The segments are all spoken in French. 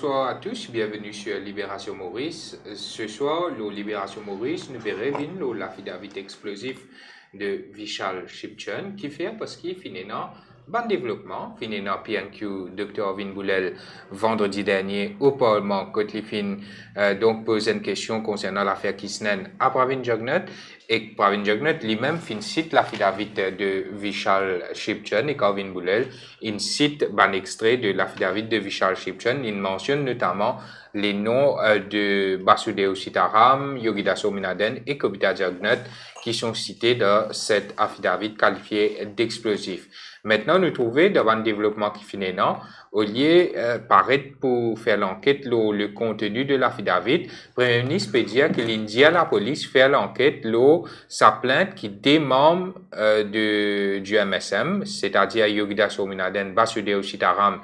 Bonsoir à tous, bienvenue sur Libération Maurice. Ce soir, le Libération Maurice nous verrons l'affidavit explosif de Vishal Shipchand qui fait parce qu'il finit dans bon développement, finit dans PNQ Dr. Vin Boulel vendredi dernier au Parlement quand il fin donc pose une question concernant l'affaire Kisnen à Pravin Jugnauth et Pravin Jugnauth lui-même fin cite l'affidavit de Vishal Shipchand et Vin Boulel il cite un extrait de l'affidavit de Vishal Shipchand, il mentionne notamment les noms de Basudeo Sitaram, Yogita Sominaden et Kobita Jugnauth qui sont cités dans cet affidavit qualifié d'explosif. Maintenant, nous trouvons dans un développement qui finit non, au lieu paraître pour faire l'enquête le contenu de l'affidavit, le Premier ministre peut dire que l'India, la police, fait l'enquête sa plainte qui démembre du MSM, c'est-à-dire Yogita Sominaden, Basudeo Sitaram,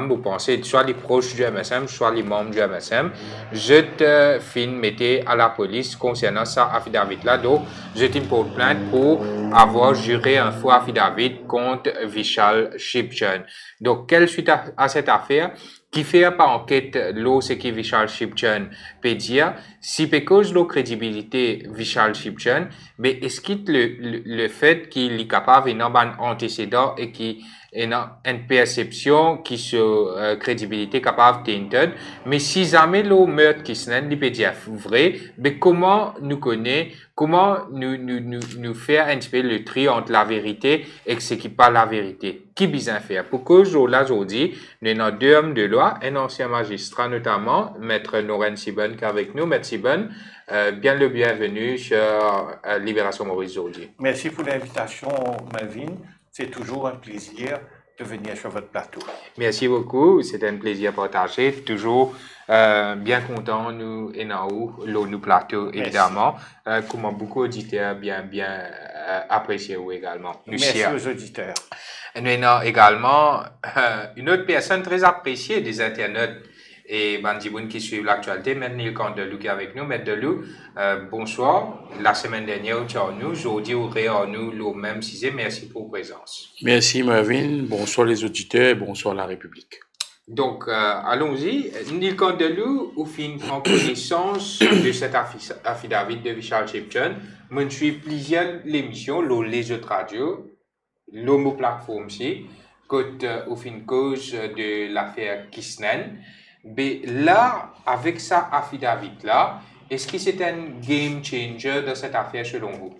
vous pensez soit les proches du MSM, soit les membres du MSM, je te mettez à la police concernant ça affidavit-là. Donc, je t'importe plainte pour avoir juré un faux affidavit contre Vishal Shipchand. Donc, quelle suite à cette affaire? Qui fait pas enquête ce qui Vishal Shipchand peut dire, si peut cause la crédibilité Vishal Shipchand, mais est-ce qu'il le fait qu'il est capable d'avoir un antécédent et qui une perception qui se crédibilité capable d'entendre, mais si jamais le meurtre qui se n'est pas dire vrai, mais comment nous connaît, comment nous faire un petit peu le tri entre la vérité et ce qui n'est pas la vérité. Qui besoin faire? Pour que aujourd'hui, nous avons deux hommes de loi, un ancien magistrat notamment, Maître Noren Sibon qui est avec nous. Maître Sibon, bien le bienvenue sur Libération Maurice aujourd'hui. Merci pour l'invitation, Melvin. C'est toujours un plaisir de venir sur votre plateau. Merci beaucoup, c'est un plaisir partagé. Toujours bien content, nous et nous plateau, évidemment. Comme beaucoup d'auditeurs bien appréciés également. Merci aux auditeurs. Nous avons également une autre personne très appréciée des internautes et Bandiboun qui suivent l'actualité, M. Neil Candelou qui est avec nous. M. Delou, bonsoir. La semaine dernière, nous, aujourd'hui, nous réunissons le même sujet. Merci pour votre présence. Merci, Marvin. Bonsoir les auditeurs et bonsoir la République. Donc, allons-y. Neil Candelou, au fin en connaissance de cet affidavit de Vishal Shipchand, je suis plusieurs émissions, les autres radios, l'homo plateforme aussi, au fin cause de l'affaire Kisnen. Mais là, avec ça affidavit-là, est-ce que c'est un game changer de cette affaire selon vous?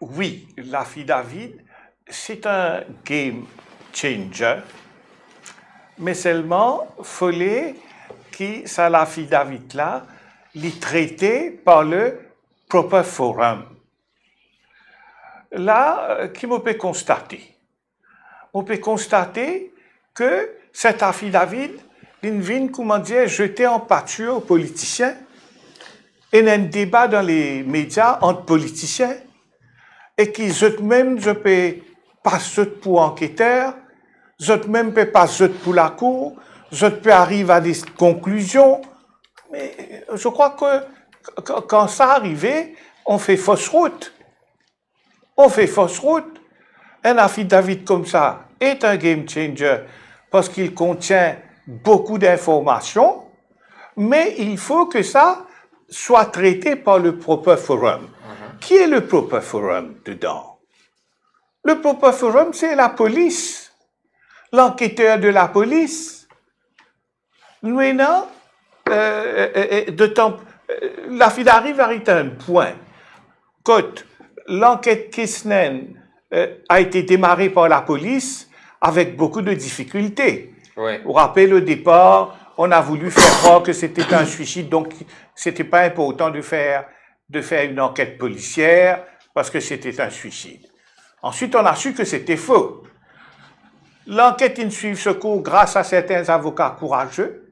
Oui, l'affidavit, c'est un game changer, mais seulement il fallait que ça l'affidavit-là l'est traité par le proper forum. Là, qui me peut constater? On peut constater que cet affidavit, vient, comment dire, jeté en pâture aux politiciens. Il y a un débat dans les médias entre politiciens et qui eux-mêmes ne peuvent pas pour enquêteurs, eux-mêmes ne peuvent pas pour la cour, eux peuvent arriver à des conclusions. Mais je crois que quand ça arrive, on fait fausse route. On fait fausse route. Un affidavit comme ça est un game changer parce qu'il contient beaucoup d'informations, mais il faut que ça soit traité par le proper forum. Qui est le proper forum dedans? Le proper forum, c'est la police, l'enquêteur de la police. Maintenant, l'affidavit arrive à un point. Quand l'enquête Kisnen a été démarré par la police avec beaucoup de difficultés. Oui. Vous vous rappelez, au départ, on a voulu faire croire que c'était un suicide, donc c'était pas important de faire une enquête policière parce que c'était un suicide. Ensuite, on a su que c'était faux. L'enquête in suive ce cours grâce à certains avocats courageux,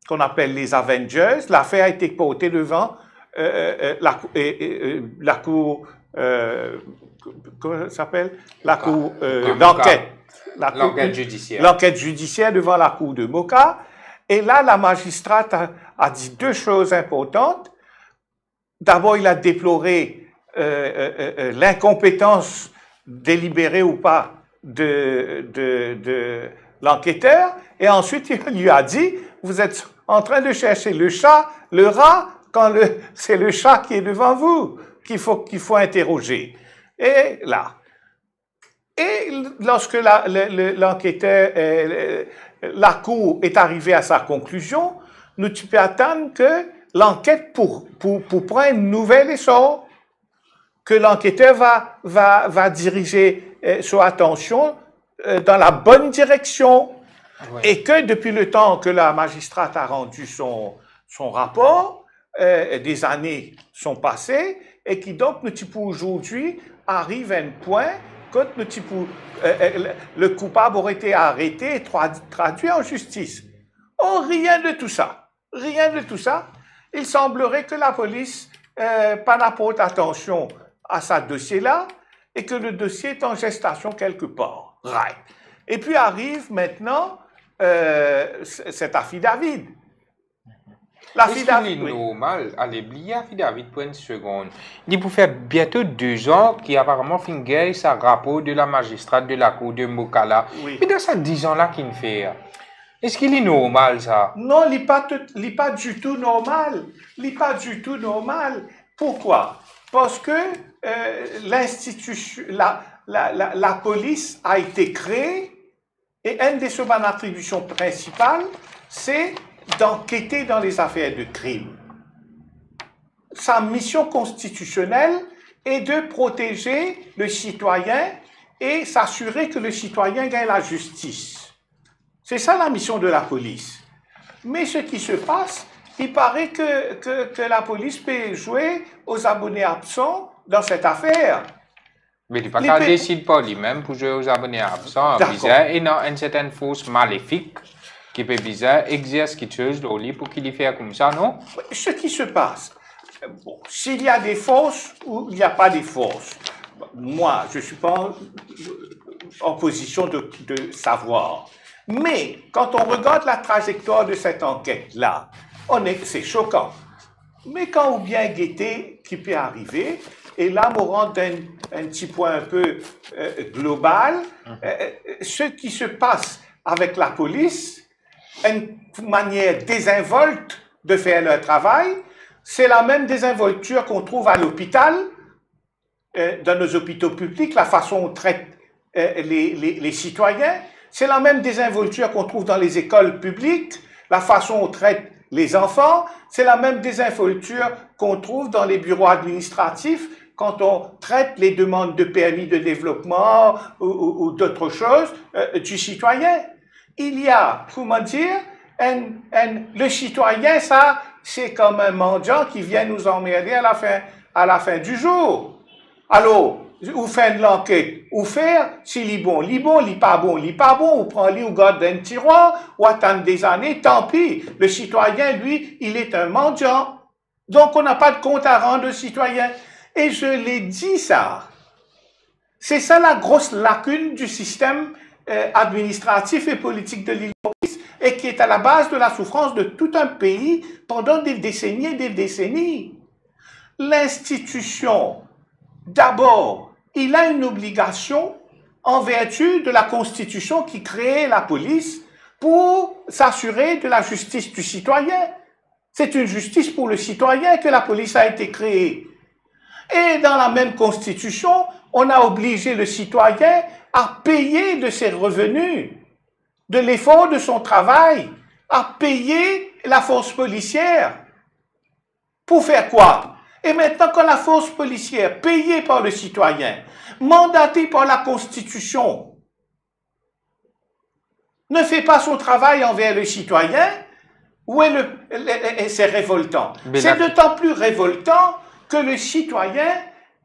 qu'on appelle les Avengers. L'affaire a été portée devant la cour... comment ça s'appelle? La cour d'enquête. L'enquête judiciaire. L'enquête judiciaire devant la cour de Moka. Et là, la magistrate a dit deux choses importantes. D'abord, il a déploré l'incompétence délibérée ou pas de l'enquêteur, et ensuite il lui a dit, vous êtes en train de chercher le chat, le rat, quand c'est le chat qui est devant vous qu'il faut interroger. Et là. Et lorsque l'enquêteur, la cour est arrivée à sa conclusion, nous tu peux attendre que l'enquête pour prendre une nouvelle essor, que l'enquêteur va diriger son attention dans la bonne direction, ouais. Et que depuis le temps que la magistrate a rendu son rapport, des années sont passées, et qui donc, aujourd'hui, arrive à un point quand le coupable aurait été arrêté et traduit en justice. Oh, rien de tout ça. Rien de tout ça. Il semblerait que la police n'apporte attention à ce dossier-là et que le dossier est en gestation quelque part. Right. Et puis arrive maintenant cet affidavit. Est-ce qu'il est normal, allez, oublier affidavit pour une seconde. Il peut faire bientôt 2 ans qu'apparemment Finger sa rapport de la magistrate de la cour de Mokala. Oui. Mais dans ces 10 ans-là qu'il fait, est-ce qu'il est normal ça? Non, il n'est pas du tout normal. Il n'est pas du tout normal. Pourquoi? Parce que l'institution, la police a été créée et une de ses attributions principales, c'est d'enquêter dans les affaires de crime. Sa mission constitutionnelle est de protéger le citoyen et s'assurer que le citoyen gagne la justice. C'est ça la mission de la police. Mais ce qui se passe, il paraît que la police peut jouer aux abonnés absents dans cette affaire. Mais il ne décide pas lui-même pour jouer aux abonnés absents. Et non, une certaine force maléfique qui peut bizarre exerce quelque chose dans lui pour qu'il fasse comme ça, non? Ce qui se passe, bon, s'il y a des forces ou il n'y a pas des forces, moi, je ne suis pas en position de savoir. Mais quand on regarde la trajectoire de cette enquête-là, c'est choquant. Mais quand on bien guetter qui peut arriver, et là, on rentre un petit point un peu global, ce qui se passe avec la police, une manière désinvolte de faire leur travail, c'est la même désinvolture qu'on trouve à l'hôpital, dans nos hôpitaux publics, la façon dont on traite les citoyens, c'est la même désinvolture qu'on trouve dans les écoles publiques, la façon dont on traite les enfants, c'est la même désinvolture qu'on trouve dans les bureaux administratifs quand on traite les demandes de permis de développement ou d'autres choses du citoyen. Il y a, comment dire, le citoyen, ça, c'est comme un mendiant qui vient nous emmerder à la fin du jour. Alors, ou faire de l'enquête, ou faire, s'il est bon, il est pas bon, ou prend-le ou garde dans un tiroir, ou attendre des années, tant pis. Le citoyen, lui, il est un mendiant. Donc, on n'a pas de compte à rendre au citoyen. Et je l'ai dit ça. C'est ça la grosse lacune du système administratif et politique de l'île Maurice et qui est à la base de la souffrance de tout un pays pendant des décennies et des décennies. L'institution, d'abord, il a une obligation en vertu de la Constitution qui crée la police pour s'assurer de la justice du citoyen. C'est une justice pour le citoyen que la police a été créée. Et dans la même Constitution, on a obligé le citoyen à payer de ses revenus, de l'effort de son travail, à payer la force policière. Pour faire quoi? Et maintenant, quand la force policière, payée par le citoyen, mandatée par la Constitution, ne fait pas son travail envers le citoyen, c'est révoltant. C'est d'autant plus révoltant que le citoyen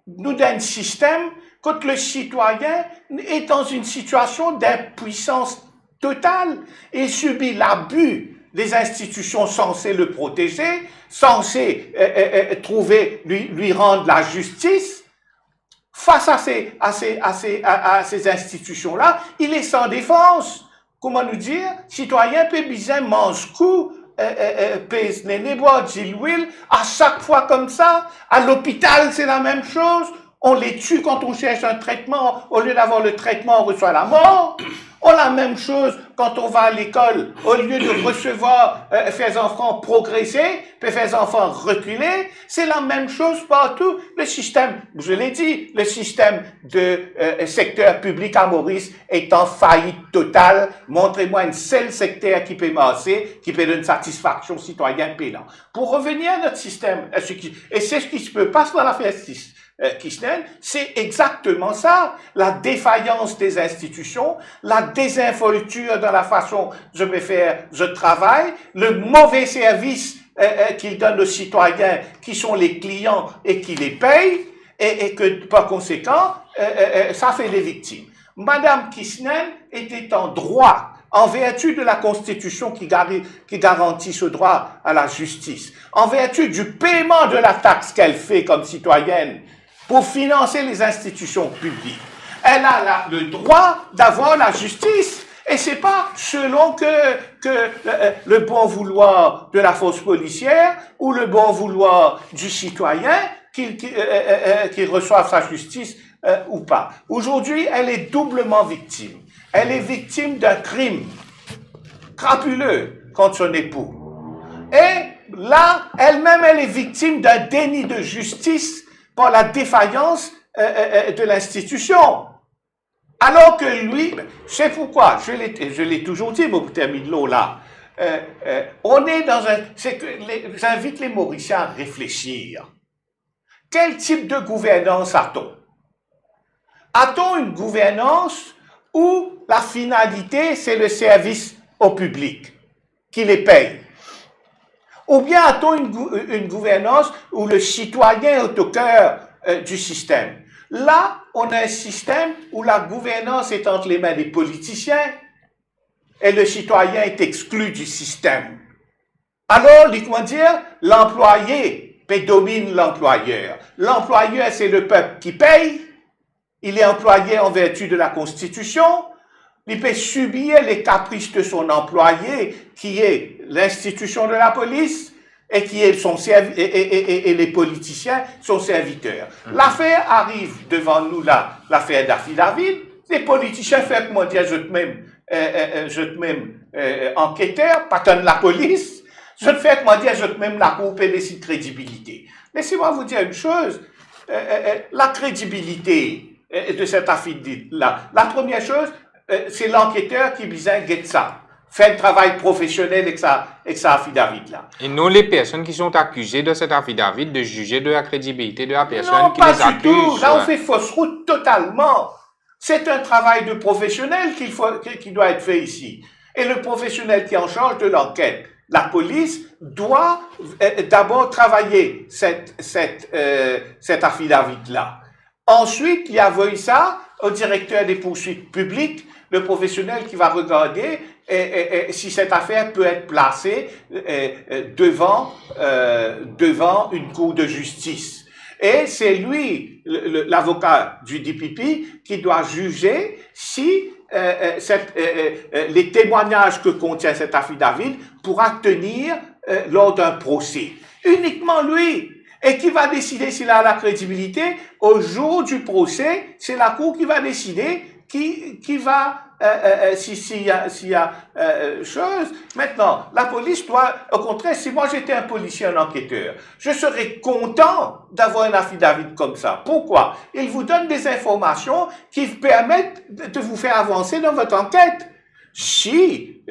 nous donne un système quand le citoyen est dans une situation d'impuissance totale et subit l'abus des institutions censées le protéger, censées lui rendre la justice. Face à ces institutions-là, il est sans défense. Comment nous dire? Citoyen peut bien mange coup, pèse les bois, Gilles Will, à chaque fois comme ça. À l'hôpital, c'est la même chose. On les tue quand on cherche un traitement. Au lieu d'avoir le traitement, on reçoit la mort. On a la même chose quand on va à l'école. Au lieu de recevoir, faire les enfants progresser, puis faire les enfants reculer, c'est la même chose partout. Le système, je l'ai dit, le système de secteur public à Maurice est en faillite totale. Montrez-moi un seul secteur qui peut masser, qui peut donner une satisfaction citoyenne payante. Pour revenir à notre système, et c'est ce qui se peut passer dans l'affaire Kissnen, c'est exactement ça, la défaillance des institutions, la désinvolture dans la façon je travaille, le mauvais service qu'ils donnent aux citoyens qui sont les clients et qui les payent, et que par conséquent, ça fait des victimes. Madame Kissnen était en droit, en vertu de la Constitution qui garantit ce droit à la justice, en vertu du paiement de la taxe qu'elle fait comme citoyenne, pour financer les institutions publiques. Elle a le droit d'avoir la justice. Et c'est pas selon que le bon vouloir de la force policière ou le bon vouloir du citoyen qu'il reçoive sa justice ou pas. Aujourd'hui, elle est doublement victime. Elle est victime d'un crime crapuleux contre son époux. Et là, elle-même, elle est victime d'un déni de justice par la défaillance de l'institution. Alors que lui, c'est pourquoi, je l'ai toujours dit, mon termine l'eau là, on est dans un... J'invite les Mauriciens à réfléchir. Quel type de gouvernance a-t-on? A-t-on une gouvernance où la finalité, c'est le service au public, qui les paye? Ou bien a-t-on une gouvernance où le citoyen est au cœur du système? Là, on a un système où la gouvernance est entre les mains des politiciens et le citoyen est exclu du système. Alors, comment dire, l'employé domine l'employeur. L'employeur, c'est le peuple qui paye. Il est employé en vertu de la Constitution. Il peut subir les caprices de son employé, qui est l'institution de la police, et qui est et les politiciens, son serviteur. L'affaire arrive devant nous là, l'affaire d'Affidavit. Les politiciens font comment dire, je te même enquêteur, pas tant la police. Je te fais comment dire, je te même la cour PDC de crédibilité. Laissez-moi vous dire une chose, la crédibilité de cette affidavit là. La première chose, c'est l'enquêteur qui besoin de ça. Fait un travail professionnel avec sa affidavit là. Et non les personnes qui sont accusées de cet affidavit de juger de la crédibilité de la personne non, qui les accuse. Non, pas du tout. Là, on fait fausse route totalement. C'est un travail de professionnel qui doit être fait ici. Et le professionnel qui est en charge de l'enquête, la police, doit d'abord travailler cet affidavit là. Ensuite, il y a envoyé ça au directeur des poursuites publiques, le professionnel qui va regarder si cette affaire peut être placée devant une cour de justice. Et c'est lui, l'avocat du DPP, qui doit juger si les témoignages que contient cet affidavit pourra tenir lors d'un procès. Uniquement lui. Et qui va décider s'il a la crédibilité au jour du procès, c'est la cour qui va décider qui va s'il y a chose. Maintenant, la police doit, au contraire, si moi j'étais un policier, un enquêteur, je serais content d'avoir un affidavit comme ça. Pourquoi? Il vous donne des informations qui vous permettent de vous faire avancer dans votre enquête. Si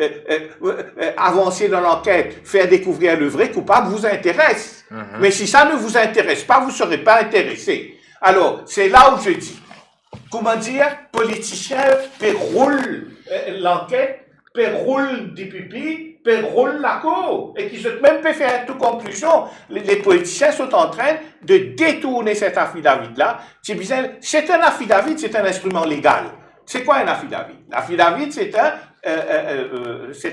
avancer dans l'enquête, faire découvrir le vrai coupable vous intéresse. Mais si ça ne vous intéresse pas, vous ne serez pas intéressé. Alors, c'est là où je dis, comment dire, politiciens déroulent l'enquête, déroulent des pupilles, déroulent la cour, et qui se même peut faire toute conclusion. Les politiciens sont en train de détourner cet affidavit-là. C'est un affidavit, c'est un instrument légal. C'est quoi un affidavit? L'affidavit, c'est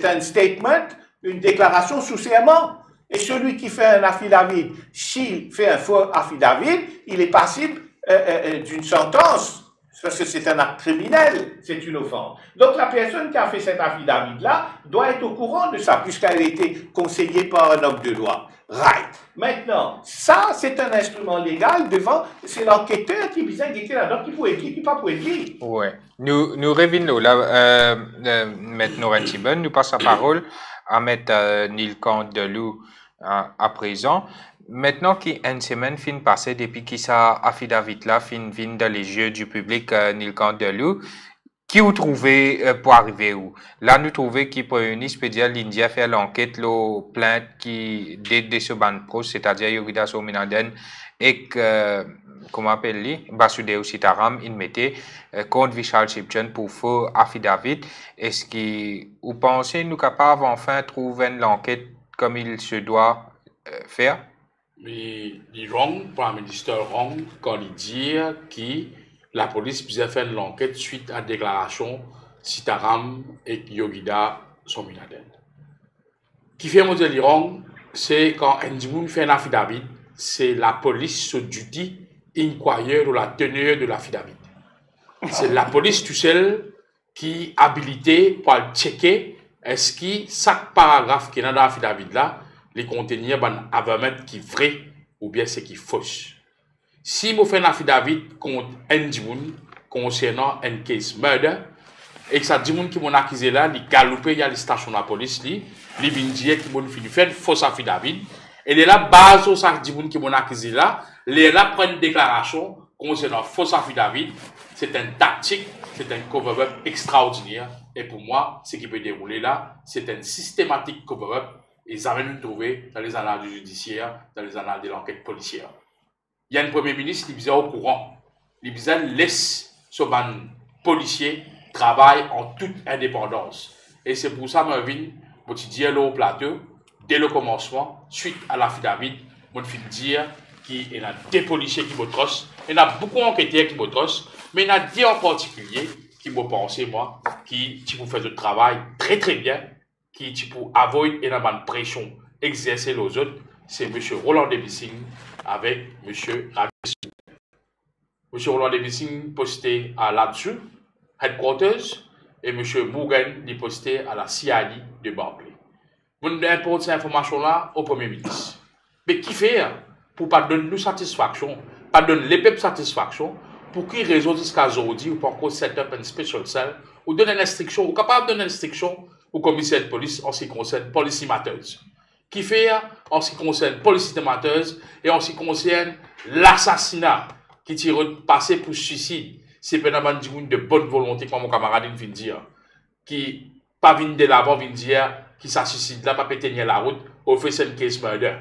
un statement, une déclaration sous serment. Et celui qui fait un affidavit, s'il fait un faux affidavit, il est passible d'une sentence. Parce que c'est un acte criminel, c'est une offense. Donc la personne qui a fait cet affidavit-là doit être au courant de ça, puisqu'elle a été conseillée par un homme de loi. Right. Maintenant, ça, c'est un instrument légal devant, c'est l'enquêteur qui vient guetter là-dedans, qui peut aider, qui pas pour aider. Oui. Nous revenons là, maintenant, nous passons la parole à mettre Neil Candelou à présent. Maintenant qu'une semaine fin passée depuis que ça affidavit là fin dans les yeux du public, Neil Candelou, qui vous trouvez pour arriver où? Là, nous trouvons qu'il peut une dire l'India faire l'enquête, la plainte qui date de ce ban pro, c'est-à-dire Yorida Sominaden et comment appelle-t-il? Basudeo Sitaram, il mettait contre Vishal Shipchen pour faire affidavit. Est-ce que vous pensez nous capables enfin trouver l'enquête comme il se doit faire? Mais il wrong, Prime Minister wrong, quand il dit que la police puisse faire l'enquête suite à la déclaration Sitaram et Yogida Sominaden. Qui fait mon wrong, c'est quand un fait un affidavit, c'est la police se duty inquire de la teneur de l'affidavit. C'est la police tout seul qui est habilité pour checker est-ce que chaque paragraphe qui est dans l'affidavit là, les contenir un avament qui est vrai ou bien c'est qui est faux. Si vous faites un affidavit contre un dimoun concernant un case murder, et que ça dimoun qui m'a accusé là, il galope, il y a les stations de la police, il vient dire qu'il m'a fait une fausse affidavit, et il est là, base au sac dimoun qui m'a accusé là, il est là, prend une déclaration concernant fausse affidavit, c'est une tactique, c'est un cover-up extraordinaire, et pour moi, ce qui peut dérouler là, c'est un systématique cover-up, et ça va nous trouver dans les annales du judiciaire, dans les annales de l'enquête policière. Il y a un premier ministre qui est au courant. Il laisse ce policier travailler en toute indépendance. Et c'est pour ça que je viens dire au plateau, dès le commencement, suite à l'affidavit, je viens dire qu'il y a des policiers qui me trossent, il y a beaucoup d'enquêteurs qui me trossent, mais il y en a des en particulier qui me pensent, moi, qui vous fait le travail très très bien, qui pour avoid une pression exercée aux autres, c'est M. Roland Debissing avec M. Radissou. M. Roland Debissing posté à là-dessus, Headquarters, et M. Morgan est posté à la CID de Barclay. On importe ces informations-là au Premier ministre. Mais qui fait pour pas donner nous satisfaction, pas donner les peuples satisfaction, pour qu'ils résolvent jusqu'à aujourd'hui ou pour qu'on set up un special cell, ou donner une instruction, ou capable de donner une instruction au commissaire de police en ce qui concerne policy matters. Qui fait en ce qui concerne policy matters et en ce qui concerne l'assassinat qui tire passé pour suicide. C'est pas de bonne volonté, comme mon camarade vient de dire, qui pas vient de l'avant, vient de dire, qui s'assuicide là, pas péter la route, au fait c'est une case murder.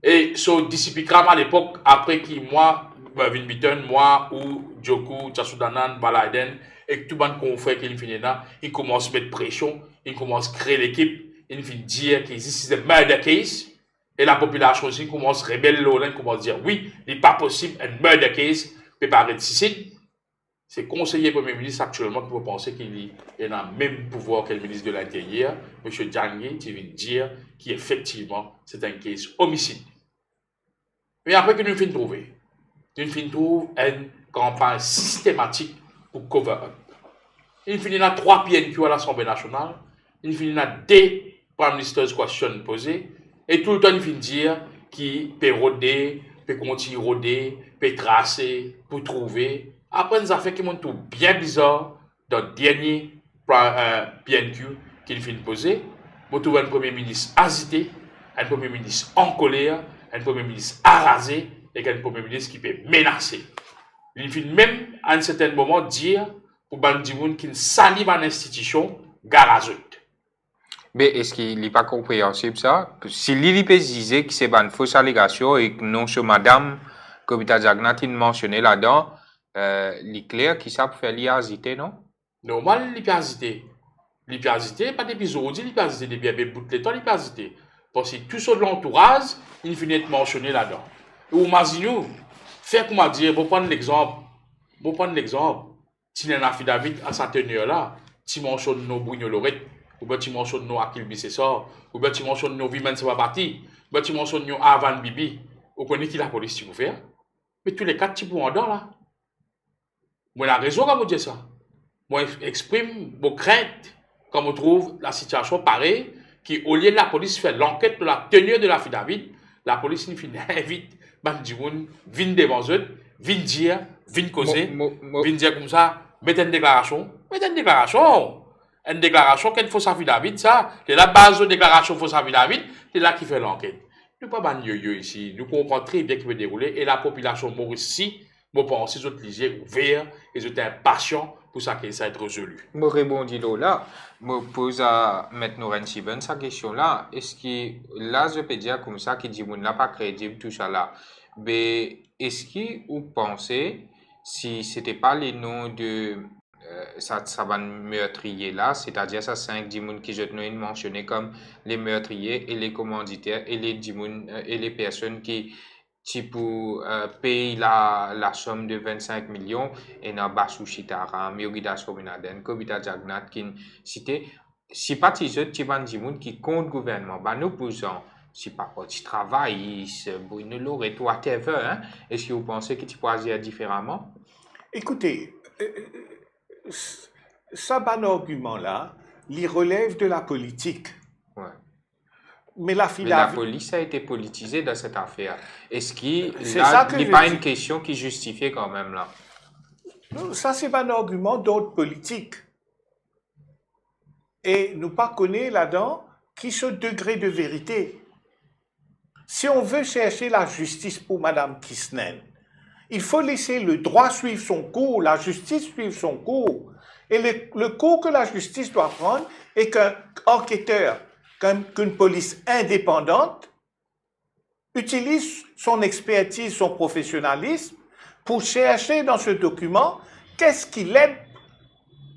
Et so, discipline à l'époque, après qui moi, Vin Bitton, moi, ou Djokou, Tchassoudanan, Balaiden, et tout le monde qu'on fait qu'il finit là, il commence à mettre pression, il commence à créer l'équipe, il vient dire que c'est un murder case, et la population aussi commence à rébeller, il commence à dire oui, il n'est pas possible, un murder case, préparé de suicide. C'est conseiller Premier ministre actuellement qui peut penser qu'il a le même pouvoir que le ministre de l'Intérieur, M. Djangé, qui vient dire qu'effectivement, c'est un case homicide. Mais après que nous finissons trouver, une campagne systématique pour cover-up. Il finit à 3 PNQ à l'Assemblée nationale, il finit à 2 Prime Minister's questions posées, et tout le temps il finit dire qu'il peut rôder, peut continuer à rôder, peut tracer, pour trouver. Après, nous avons fait qui montre bien bizarre dans le dernier PNQ qu'il finit de poser. Vous trouvez un Premier ministre agité, un Premier ministre en colère, un Premier ministre arasé et un Premier ministre qui peut menacer. Il finit même à un certain moment dire pour Bandimoun qu'il salit une institution garageuse. Mais est-ce qu'il n'est pas compréhensible ça? Si l'ILIP disait que c'est une fausse allégation et que non, sur Madame Kobita Jagnat, il mentionnait là-dedans, l'éclair qui ça pour faire l'hésiter, non? Normal, l'hypersité. L'hypersité, pas depuis aujourd'hui, l'hypersité depuis un bout de temps, l'hypersité. Parce que tout ce de l'entourage, il finit de mentionner là-dedans. Ou imaginez, faire comment dire, vous prendre l'exemple. Si il y a un affidavit à sa tenue là, si mentionne nos Brignolorettes, ou bien tu mentionnes nos Akil Bissessor, ou bien tu mentionnes nos Vimen Sababati, ou bien tu mentionnes nos Avan Bibi, vous connaissez qui la police tu peux faire? Mais tous les 4 types en dehors là. Moi, la raison quand vous dites ça. Moi, exprime vos craintes quand vous trouvez la situation pareille qui, au lieu de la police faire l'enquête de la tenue de l'affidavit, la police invite Bandimoun, vin devant eux, vin dire, vin causer, vin dire comme ça, mettez une déclaration, une déclaration qu'elle fausse affidavit, ça, c'est la base de déclaration fausse affidavit, c'est là qui fait l'enquête. Nous pas ban yo ici, nous comprenons très bien qui veut dérouler, et la population mauricie, moi pense les autres lisiers ouverts, les autres impatients pour ça que ça être résolu. Je répondis là, je pose à M. Noren Siben sa question là. Est-ce que là, je peux dire comme ça, qui dit qu'on n'a pas crédible tout ça là. Mais est-ce que vous pensez, si ce n'était pas les noms de ça va meurtrier là, c'est-à-dire ça 5 dimoun qui je tenais mentionné comme les meurtriers et les commanditaires et les dimoun et les personnes qui payent la somme de 25 millions et n'a pas sous chitaram, Yogida Sominaden, Kobita Jagnat qui cité si pas tes dimoun qui compte gouvernement, bah nous posons si pas parti travail, Bruno et whatever, hein? Est-ce que vous pensez que tu pourrais agir différemment? Écoutez, ça, bon argument-là, il relève de la politique. Ouais. Mais la police a été politisée dans cette affaire. Est-ce qu'il n'est pas une question qui justifie quand même là? Non, ça, c'est un argument d'ordre politique. Et nous pas connaître là-dedans qui ce degré de vérité. Si on veut chercher la justice pour Mme Kisnen, il faut laisser le droit suivre son cours, la justice suivre son cours. Et le cours que la justice doit prendre est qu'un enquêteur, qu'une police indépendante utilise son expertise, son professionnalisme pour chercher dans ce document qu'est-ce qui l'aide,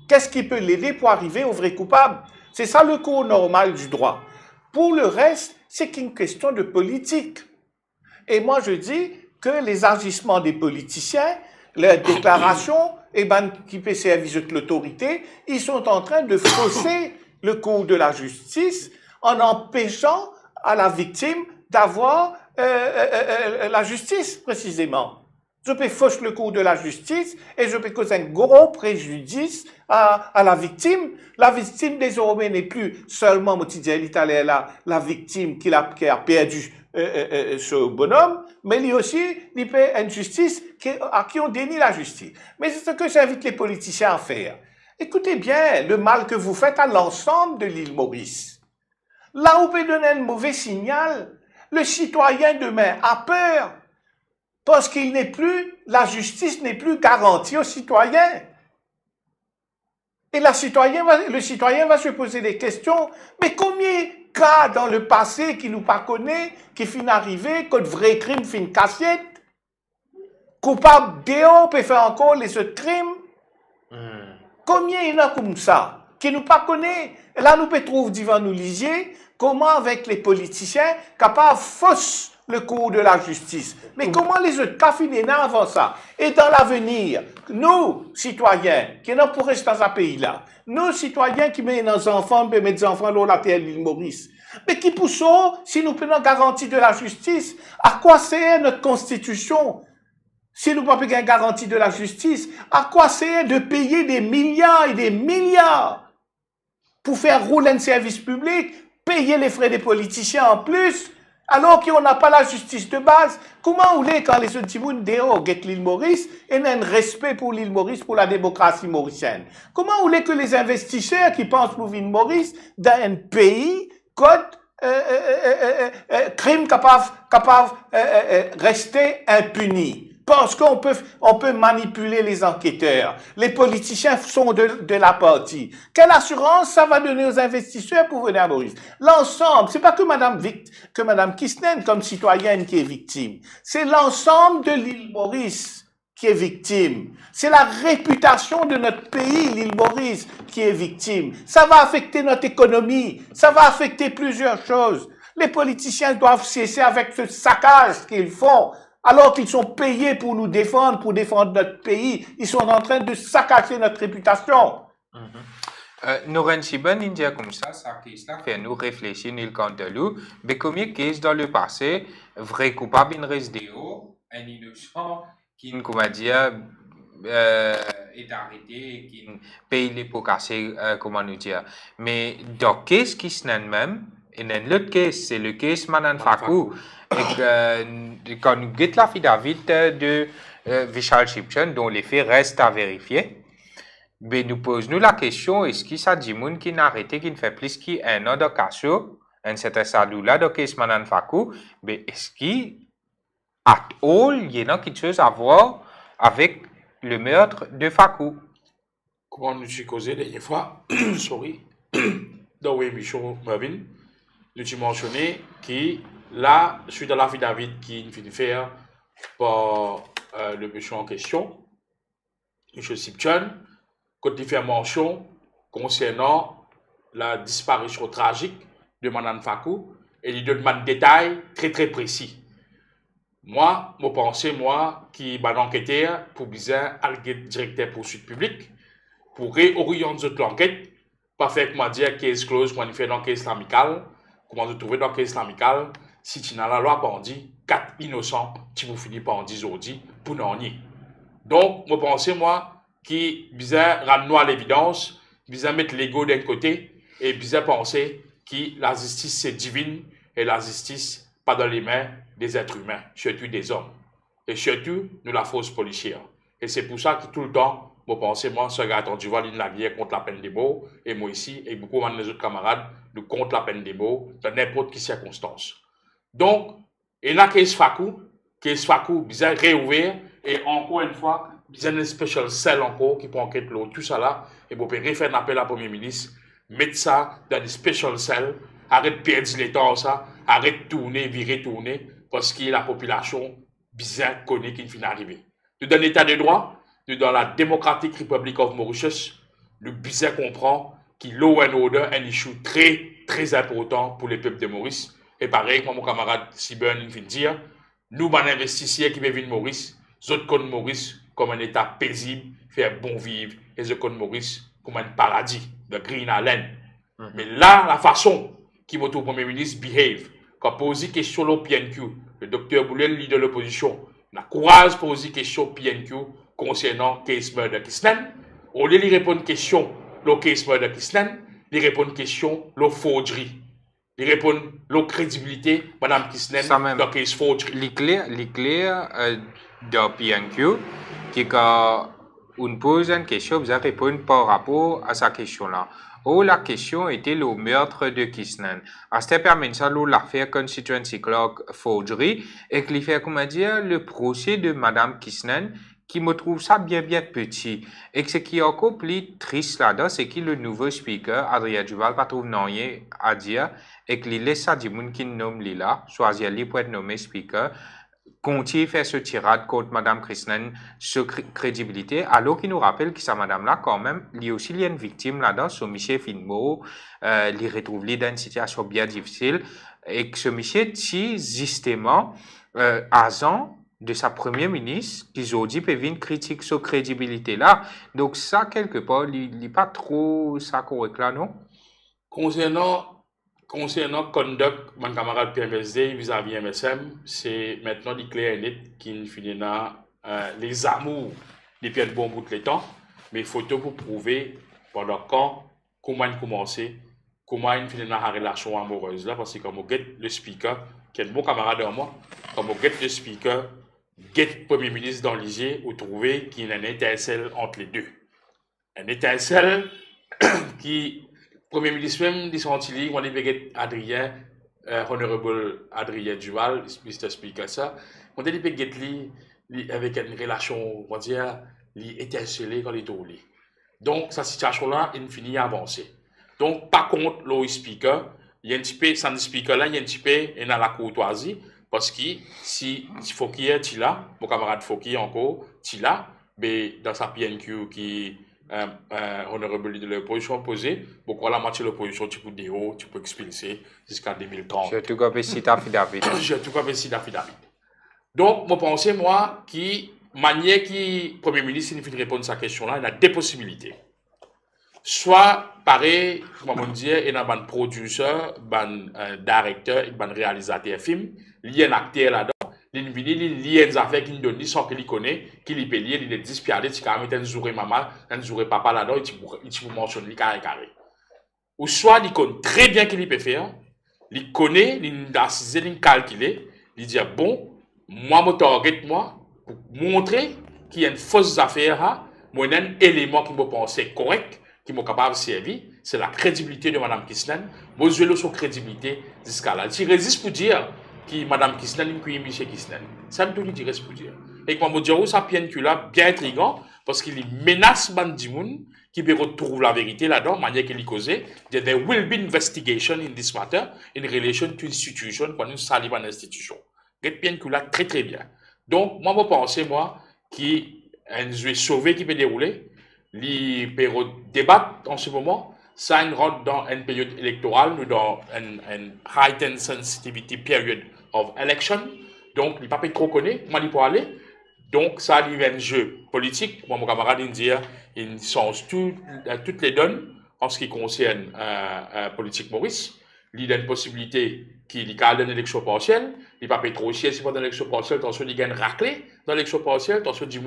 qu'est-ce qui peut l'aider pour arriver au vrai coupable. C'est ça le cours normal du droit. Pour le reste, c'est qu'une question de politique. Et moi, je dis que les agissements des politiciens, leurs déclarations, qui peut servir de l'autorité, ils sont en train de fausser le cours de la justice en empêchant à la victime d'avoir la justice, précisément. Je peux fausser le cours de la justice et je peux causer un gros préjudice à la victime. La victime, désormais, n'est plus seulement, la victime qui a perdu ce bonhomme, mais lui aussi, il paie une justice à qui on dénie la justice. Mais c'est ce que j'invite les politiciens à faire. Écoutez bien le mal que vous faites à l'ensemble de l'île Maurice. Là où vous pouvez donner un mauvais signal, le citoyen demain a peur parce qu'il n'est plus, la justice n'est plus garantie aux citoyens. Et le citoyen va se poser des questions, mais combien de cas dans le passé qui nous pas connaît, qui fin arrivé, que de vrais crimes fin cassette, coupable déo peut faire encore les autres crimes. Combien il y en a comme ça, qui nous pas connaît? Et là, nous peut trouver devant nous lisier, comment avec les politiciens, capables fausse le cours de la justice. Mais comment les autres cas finissent avant ça? Et dans l'avenir, nous, citoyens, qui n'ont pour rester dans un pays-là, nous, citoyens qui mettent nos enfants, mettent des enfants dans la terre de l'île Maurice, mais qui poussons, si nous prenons garantie de la justice, à quoi sert notre constitution? Si nous ne pouvons pas gagner garantie de la justice, à quoi sert de payer des milliards et des milliards pour faire rouler un service public, payer les frais des politiciens en plus, alors qu'on n'a pas la justice de base? Comment on est quand les autres tibounes dérogent l'île Maurice et n'ont un respect pour l'île Maurice, pour la démocratie mauricienne? Comment on est que les investisseurs qui pensent pour l'île Maurice dans un pays, code, crime capable rester impuni? Parce qu'on peut manipuler les enquêteurs. Les politiciens sont de la partie. Quelle assurance ça va donner aux investisseurs pour venir à Maurice? L'ensemble, c'est pas que Madame Kisnen comme citoyenne qui est victime. C'est l'ensemble de l'île Maurice qui est victime. C'est la réputation de notre pays, l'île Maurice, qui est victime. Ça va affecter notre économie. Ça va affecter plusieurs choses. Les politiciens doivent cesser avec ce saccage qu'ils font. Alors qu'ils sont payés pour nous défendre, pour défendre notre pays, ils sont en train de saccager notre réputation. Noren Siben, il dit comme ça fait nous réfléchir, nous le mais combien de cas dans le passé, vrai coupable, il reste dehors, un innocent, qui, comment dire, est arrêté, qui paye les pots cassés, comment nous dire. Mais dans qu'est-ce qui se même, Et l'autre case, c'est le case Manan Fakou. Et quand nous guettons l'affidavit de Vishal Shipchand, dont les faits restent à vérifier, mais nous posons la question, est-ce qu'il y a des gens qui n'ont arrêté, qui ne fait plus qu'un an de casso, un certain sadou-là de case Manan Fakou, mais est-ce qu'il at all, il y a quelque chose à voir avec le meurtre de Fakou? Comment nous avons causé la dernière fois, sorry, dans l'émission Mervyn, nous avons mentionné que là, suite à l'affidavit qui finit faire par le monsieur en question, M. Shipchand, quand il fait mention concernant la disparition tragique de Manan Fakou, et il donne un détail très très précis. Moi, je pense, qui est enquêteur pour bien aller directeur poursuite publique, pour réorienter l'enquête, pas faire comment dire case close, comment faire dans case islamical, comment trouver dans case islamical, si tu n'as la loi pas dit 4 innocents, tu vous finis par en 10 aujourd'hui pour n'en nier. Donc, je pense, qui bien ramener à l'évidence, bien mettre l'ego d'un côté et bien penser que la justice c'est divine et la justice pas dans les mains des êtres humains, surtout des hommes. Et surtout, nous la force policière. Et c'est pour ça que tout le temps, je pense, ce gars attendu voir la guerre contre la peine de mort, et moi ici, et beaucoup de mes autres camarades, nous contre la peine de mort dans n'importe quelle circonstance. Donc, il y a case Fakou, bien réouvert, et encore une fois, bien un special cell encore qui peut enquêter tout ça là, et vous pouvez faire un appel à la Premier ministre, mettre ça dans des special cells, arrête de perdre le temps, ça, arrête de tourner, virer, tourner, parce que la population bien connaît qu'il finit d'arriver. Nous, dans l'état de droit, nous, dans la Democratic Republic of Mauritius, nous bien comprend que law and order est un issue très, très important pour les peuples de Maurice. Et pareil, comme mon camarade Sibern vient de dire, nous, les investisseurs qui viennent de Maurice, les autres connaissent Maurice comme un état paisible, faire bon vivre, et les autres connaissent Maurice comme un paradis de Green Island. Mais là, la façon qui votre Premier ministre behave, quand pose question au PNQ, le docteur Boulel, leader de l'opposition, n'a courage pour poser question au PNQ concernant case murder Kisnen. Au lieu de répondre question au case murder Kisnen, il répond question au forgery. Il répond la crédibilité, Madame Kisnen, dans le case forgery. L'éclair de PNQ, qui quand on pose une question, vous répondez par rapport à sa question-là. Oh, la question était le meurtre de Kisnen. À ce permet ça, l'affaire Constituency Clock Forgery, et qu'il fait, comment dire, le procès de Madame Kisnen, qui me trouve ça bien petit. Et ce qui est encore plus triste là-dedans, c'est que le nouveau speaker, Adrien Duval, pas trouve rien à dire, et qu'il laisse ça du monde qui nomme Lila, choisir lui pour être nommé speaker, continue à faire ce tirade contre Mme Kisnen sur crédibilité, alors qu'il nous rappelle que sa madame-là, quand même, il y a aussi une victime là-dedans, ce monsieur Finmo, il retrouve dans une situation bien difficile, et que ce monsieur tient justement agent de sa première ministre, qui aujourd'hui peut venir critique sur crédibilité-là. Donc ça, quelque part, il n'est pas trop ça correct là, non? Concernant conduct, mon camarade PMSD vis-à-vis MSM, c'est maintenant des clés et net qui finit dans les amours depuis un bon bout de temps, mais il faut tout pour prouver pendant comment il commence, comment il finit dans la relation amoureuse là, parce que comme on get le speaker, qui est un bon camarade de moi, comme on get le speaker, get Premier ministre dans l'IG, vous trouvez qu'il y a une étincelle entre les deux. Une étincelle qui Premier ministre même dit son tili, on dit Adrien, honorable Adrien Duval, Mr. Speaker ça, on dit que avec une relation, on va dire, étincelée quand il est au lit. Donc cette situation là, il finit à avancer. Donc par contre, le speaker, il y a un petit peu, sans le speaker là, il y a un petit peu dans la courtoisie, parce que si faut qu'il y ait Tila, mon camarade Fouki encore, Tila, mais dans sa PNQ qui honorable de l'opposition posée, beaucoup la moitié de l'opposition, tu peux déo, tu peux expulser jusqu'en 2030. J'ai tout compris si d'affidavit. J'ai tout compris si d'affidavit. Donc, je pense, moi, qui, manière qui, Premier ministre, il faut répondre à cette question-là, il y a deux possibilités. Soit, pareil, comme on dit, il y a un producteur, un directeur, un réalisateur film, il y a un acteur là-dedans. Il y a des affaires qui donne sans qu'il connaît, qu'il peut lire, il est dispiadé, il peut mettre un jour maman, un jour papa là-dedans, il peut mentionner carré. Ou soit il connaît très bien qu'il peut faire, il connaît, il a assisé, il calculé, il dit bon, moi, mon target, moi, pour montrer qu'il y a une fausse affaire, moi, un élément qui me pense correct, qui m'a capable de servir, c'est la crédibilité de Mme Kisnen. Moi, je veux son crédibilité jusqu'à là. Si résiste pour dire que Mme Kisnen est M. Kisnen, ça me donne reste pour dire. Et quand je dis ça, bien intriguant, parce qu'il menace Bandimoun qui peut retrouver la vérité là-dedans, de manière qu'il causait. There will be investigation in this matter in relation to institution, quand nous saluons une institution. Bien que là, très très bien. Donc, moi, je pense, moi, qui est sauvé qui peut dérouler, les débat en ce moment, ça rentre dans une période électorale, ou dans une heightened sensitivity period of election. Donc, il ne pas trop connaître, moi, il peut aller. Donc, ça arrive un jeu politique. Moi, mon camarade, il dit, il change toutes les donnes en ce qui concerne politique Maurice. Il a une possibilité qu'il y a une élection partielle. Il ne peut pas trop chier si pas dans l'élection partielle, attention, il gagne raclé dans l'élection partielle, attention, il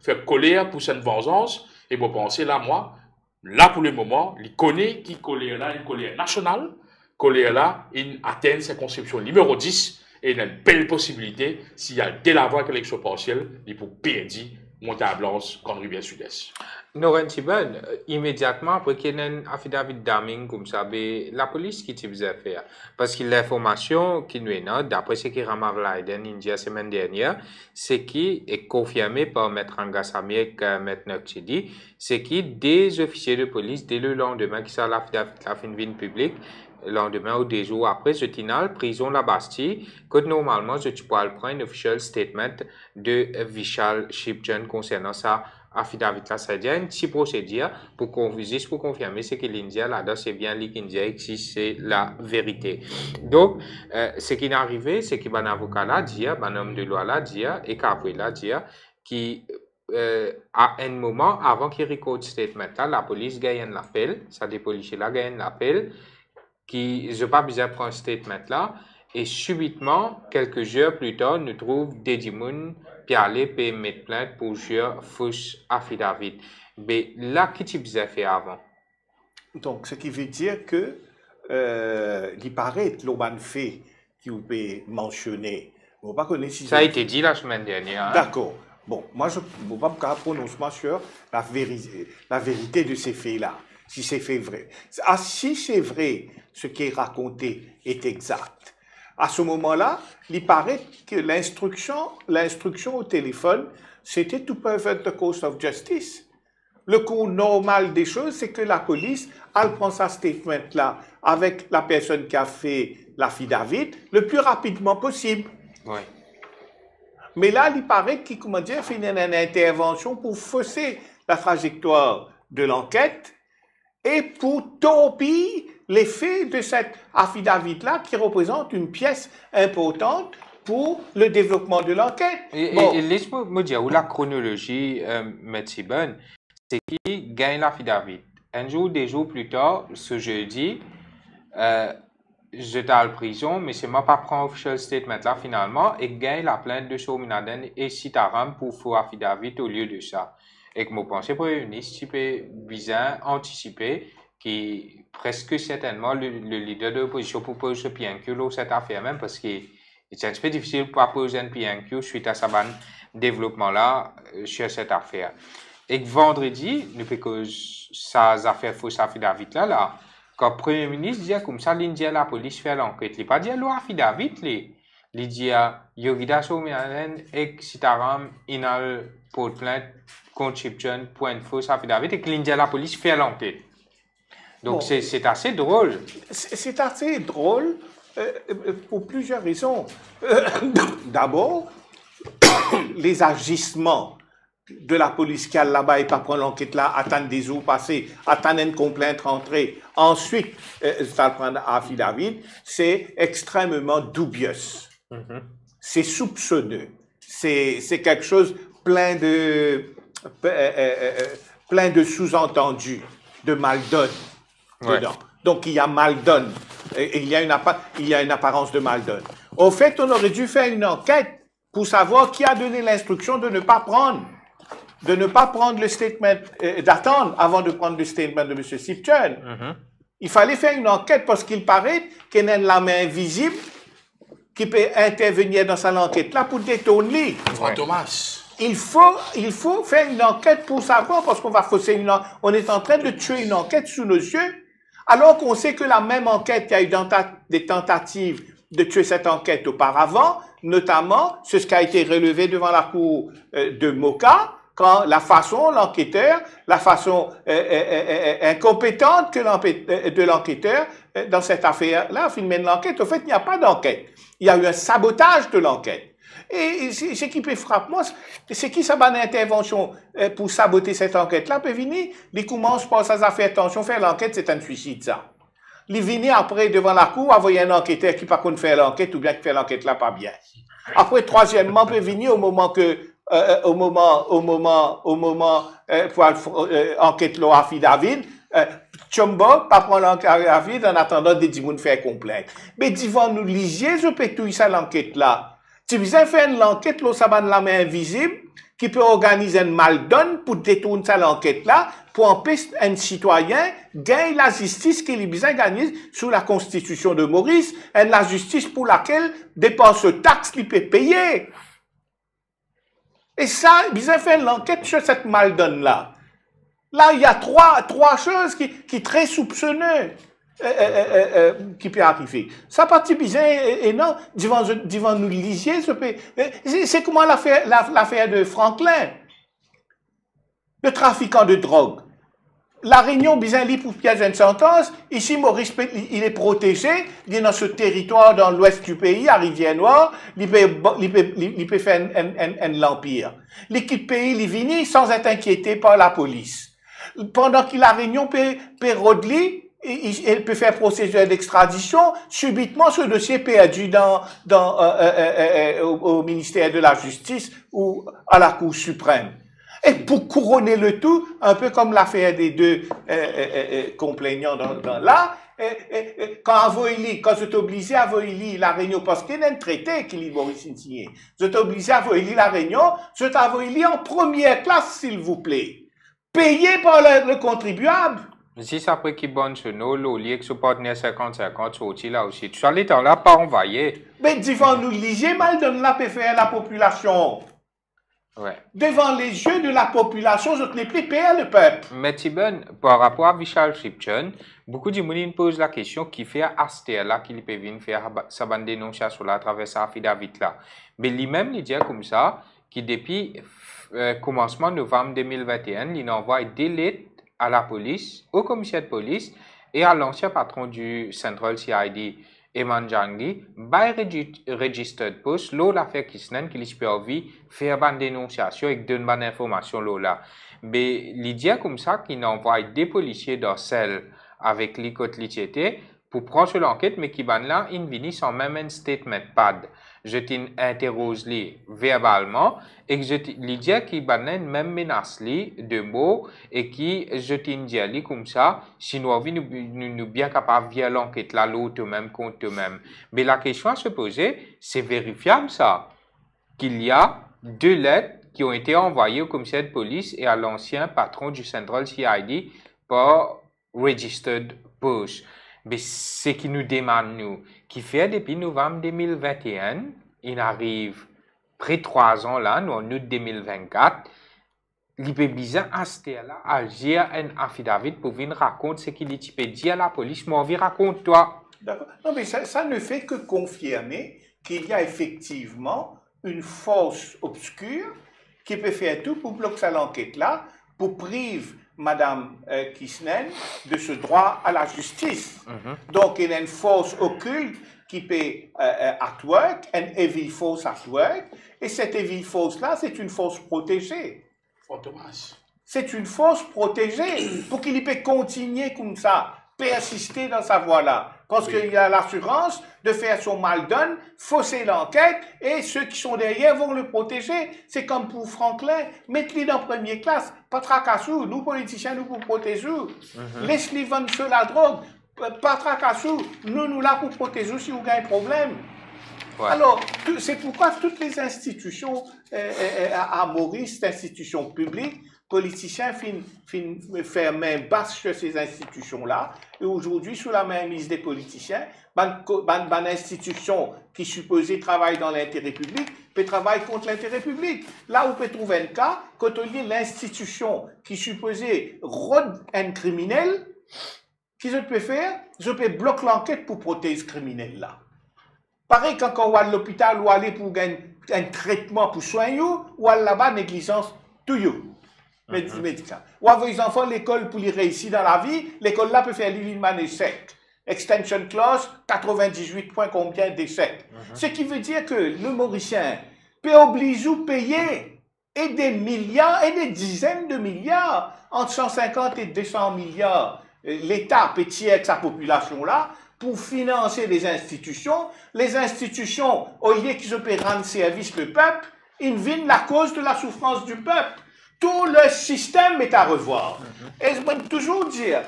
fait colère pour cette vengeance. Et vous pensez, là, moi, là, pour le moment, il connaît qui colère là, une colère nationale, colère là, il atteint sa conception numéro 10, et il a une belle possibilité, s'il y a dès la voie l'élection partielle, il peut perdre monter à Blanche, Grande Rivière Sud-Est. Noren Tiben, immédiatement après qu'il y ait un affidavit d'amming comme ça, la police qui t'y faisait faire. Parce que l'information qui nous est là, d'après ce qui Ramav Laiden India la semaine dernière, c'est qui est confirmé par Maître Angasami et Maître Nokchidi, c'est qui des officiers de police, dès le lendemain, qui sont l'affidavit la fin de publique, le lendemain ou des jours après, je tinal prison la Bastille, que normalement, je pourrais prendre un official statement de Vishal Shipjan concernant ça. Affidavit là, c'est-à-dire une petite procédure pour juste pour confirmer ce que l'India là-dedans, c'est bien l'India si c'est la vérité. Donc, ce qui est arrivé, c'est que un avocat là dit, un homme de loi là dit, et qu'après là dit, qui à un moment avant qu'il record statement là, la police gagne l'appel, ça des policiers là gagnent l'appel, qui je pas besoin de prendre statement là, et subitement quelques heures plus tard, nous trouve des dimons puis aller payer mettre plainte pour jouer fausse affidavit. Mais là, qu'est-ce que tu as fait avant? Donc, ce qui veut dire que il paraît que l'Oban fait qui vous peut mentionner. Vous pas connaître si ça a été dit la semaine dernière. Hein? D'accord. Bon, moi, je ne peux pas me prononcer sur la vérité de ces faits-là, si c'est fait vrai. Ah, si c'est vrai, ce qui est raconté est exact. À ce moment-là, il paraît que l'instruction au téléphone, c'était to pervert the course of justice. Le cours normal des choses, c'est que la police, elle prend sa statement-là avec la personne qui a fait l'affidavit le plus rapidement possible. Oui. Mais là, il paraît qu'il, fait une intervention pour fausser la trajectoire de l'enquête et pour torpiller l'effet de cette affidavit-là qui représente une pièce importante pour le développement de l'enquête. Et laisse-moi me dire, où la chronologie, M. Siben, c'est qui gagne l'affidavit. Un jour, des jours plus tard, ce jeudi, j'étais à la prison, mais c'est moi pas prendre official statement là finalement, et gagne la plainte de Sominaden et Sitaram pour faire affidavit au lieu de ça. Et que moi pensais pour une type bizarre, anticipé, qui presque certainement le leader de l'opposition pour poser PNQ cette affaire même parce que c'est un peu difficile pour poser un PNQ suite à sa ban développement là sur cette affaire. Et que vendredi, depuis que ça affaire fausse affidavit là, quand le Premier ministre dit comme ça, l'India la police fait l'enquête, il pas dit loi affidavit il dit Yogida Somianen et Sitaram inal pour plainte contre Chipchun pour une fausse affidavit et que l'India la police fait l'enquête. Donc, bon, c'est assez drôle. C'est assez drôle pour plusieurs raisons. D'abord, les agissements de la police qui est là-bas et pas prendre l'enquête là, attendre des jours passés, attendre une complainte rentrée, ensuite, ça prendre affidavit, c'est extrêmement dubieux. Mm-hmm. C'est soupçonneux. C'est quelque chose plein de sous-entendus, de mal-donne. Ouais. Donc, il y a mal-donne. Il y a une apparence de mal-donne. Au fait, on aurait dû faire une enquête pour savoir qui a donné l'instruction de ne pas prendre le statement, d'attendre avant de prendre le statement de M. Sipchun. Mm-hmm. Il fallait faire une enquête parce qu'il paraît qu'il y a la main invisible qui peut intervenir dans cette enquête-là pour détourner. Frère Thomas. Il faut faire une enquête pour savoir, parce qu'on va fausser on est en train de tuer une enquête sous nos yeux, alors qu'on sait que la même enquête, il y a eu des tentatives de tuer cette enquête auparavant, notamment, c'est ce qui a été relevé devant la cour de Moka, quand la façon incompétente de l'enquêteur dans cette affaire-là, il mène l'enquête. Au fait, il n'y a pas d'enquête. Il y a eu un sabotage de l'enquête. Et ce qui peut frapper moi, c'est qui ça va intervention pour saboter cette enquête-là, peut venir, il commence par ça à faire attention, faire l'enquête, c'est un suicide, ça. Il vient après devant la cour, envoyer un enquêteur qui pas contre faire l'enquête ou bien qui fait l'enquête là pas bien. Après, troisièmement, peut venir au moment pour enquête là affidavit, Chombo, pas prendre l'enquête en attendant des dimoun faire complainte. Mais devant nous lisiez, je peux tout ça l'enquête là. Tu veux faire l'enquête, là, ça va de la main invisible, qui peut organiser une maldonne pour détourner ça l'enquête là, pour empêcher un citoyen gagner la justice qu'il a besoin de gagner sous la constitution de Maurice, et la justice pour laquelle dépense taxe qu'il peut payer. Et ça, il besoin faire l'enquête sur cette maldonne là. Là, il y a trois choses qui très soupçonneuses. Qui peut arriver. Ça partie bizarre et non, devant nous lisier, c'est comment l'affaire de Franklin, le trafiquant de drogue. La Réunion, bizarre, pour piège une sentence, ici, Maurice, il est protégé, il est dans ce territoire dans l'ouest du pays, à Rivière-Noire, il peut faire l'empire. L'équipe pays, il vient sans être inquiété par la police. Pendant que la Réunion peut rôder, elle peut faire procédure d'extradition, subitement ce dossier est perdu au ministère de la Justice ou à la Cour suprême. Et pour couronner le tout, un peu comme l'affaire des deux complainants là, quand je t'oblige à Avoïli la Réunion, parce qu'il y a un traité qui est Maurice signé, je t'oblige à Avoïli la Réunion, je t'avoïli en première classe, s'il vous plaît, payé par le contribuable. Si ça peut qu'il bonne ce nom, l'olier que ce partenaire 50-50 sorti là aussi. Tu allais dans là, pas envoyé. Mais devant nous, lisez mal de la PFR la population. Ouais. Devant les yeux de la population, je ne l'ai plus payé le peuple. Mais Tiben, par rapport à Vishal Shipchun, beaucoup de gens posent la question qui fait à Aster là, qu'il peut venir faire sa bande dénonciation là, à travers sa affidavit là. Mais lui-même, il dit comme ça, qui depuis commencement novembre 2021, il envoie des lettres à la police, au commissaire de police et à l'ancien patron du Central CID, Eman Jangi, by registered post, l'affaire Kisnen qui lui permet faire une dénonciation et donner une information là. Mais l'idée comme ça qu'il envoie des policiers dans celle avec les côtes l'ITT pour prendre l'enquête, mais qui ban là, ils viennent sans même un statement pad. Je t'interroge verbalement et je l'idée qui ban une même menace de mots et qui je t'indique comme ça, si nous nous bien capables via l'enquête là, l'autre même contre eux-mêmes. Mais la question à se poser, c'est vérifiable ça, qu'il y a deux lettres qui ont été envoyées au commissaire de police et à l'ancien patron du Central CID par registered post. Mais ce qui nous demande, nous, qui fait depuis novembre 2021, il arrive près de 3 ans là, nous en août 2024, il peut bizarre à ce là, à dire un affidavit pour venir raconter ce qu'il peut dire à la police, mais on vient raconte toi. D'accord. Non, mais ça ne fait que confirmer qu'il y a effectivement une force obscure qui peut faire tout pour bloquer l'enquête là, pour priver Madame Kisnen de ce droit à la justice. Donc, il y a une force occulte qui peut at work, une evil force at work, et cette evil force-là, c'est une force protégée. C'est une force protégée pour qu'il puisse continuer comme ça, persister dans sa voie-là. Parce qu'il a l'assurance de faire son mal donne, fausser l'enquête, et ceux qui sont derrière vont le protéger. C'est comme pour Franklin, mettez-le dans première classe, pas tracassou, nous politiciens, nous pour protéger. Laisse-les vendre sur la drogue, pas tracassou, nous là pour protéger si vous avez un problème. Ouais. Alors, c'est pourquoi toutes les institutions à Maurice, institutions publiques, politiciens faire main basse sur ces institutions-là. Et aujourd'hui, sous la mainmise des politiciens, une institution qui supposée travaille dans l'intérêt public peut travailler contre l'intérêt public. Là où on peut trouver un cas, quand on lit l'institution qui supposée rôde un criminel, qu'est-ce que peut faire? Je peux bloquer l'enquête pour protéger ce criminel-là. Pareil quand on va à l'hôpital ou aller pour un traitement pour soigner, ou là-bas, négligence, tout médical. Ou avec les enfants, l'école pour les réussir dans la vie, l'école là peut faire l'élimination sec. Extension clause, 98 points combien d'échecs. Ce qui veut dire que le Mauricien peut obliger ou payer et des milliards et des dizaines de milliards, entre 150 et 200 milliards. L'État peut tirer avec sa population là pour financer les institutions. Les institutions, au lieu qu'ils peuvent rendre service le peuple, ils viennent la cause de la souffrance du peuple. Tout le système est à revoir. Et je peux toujours dire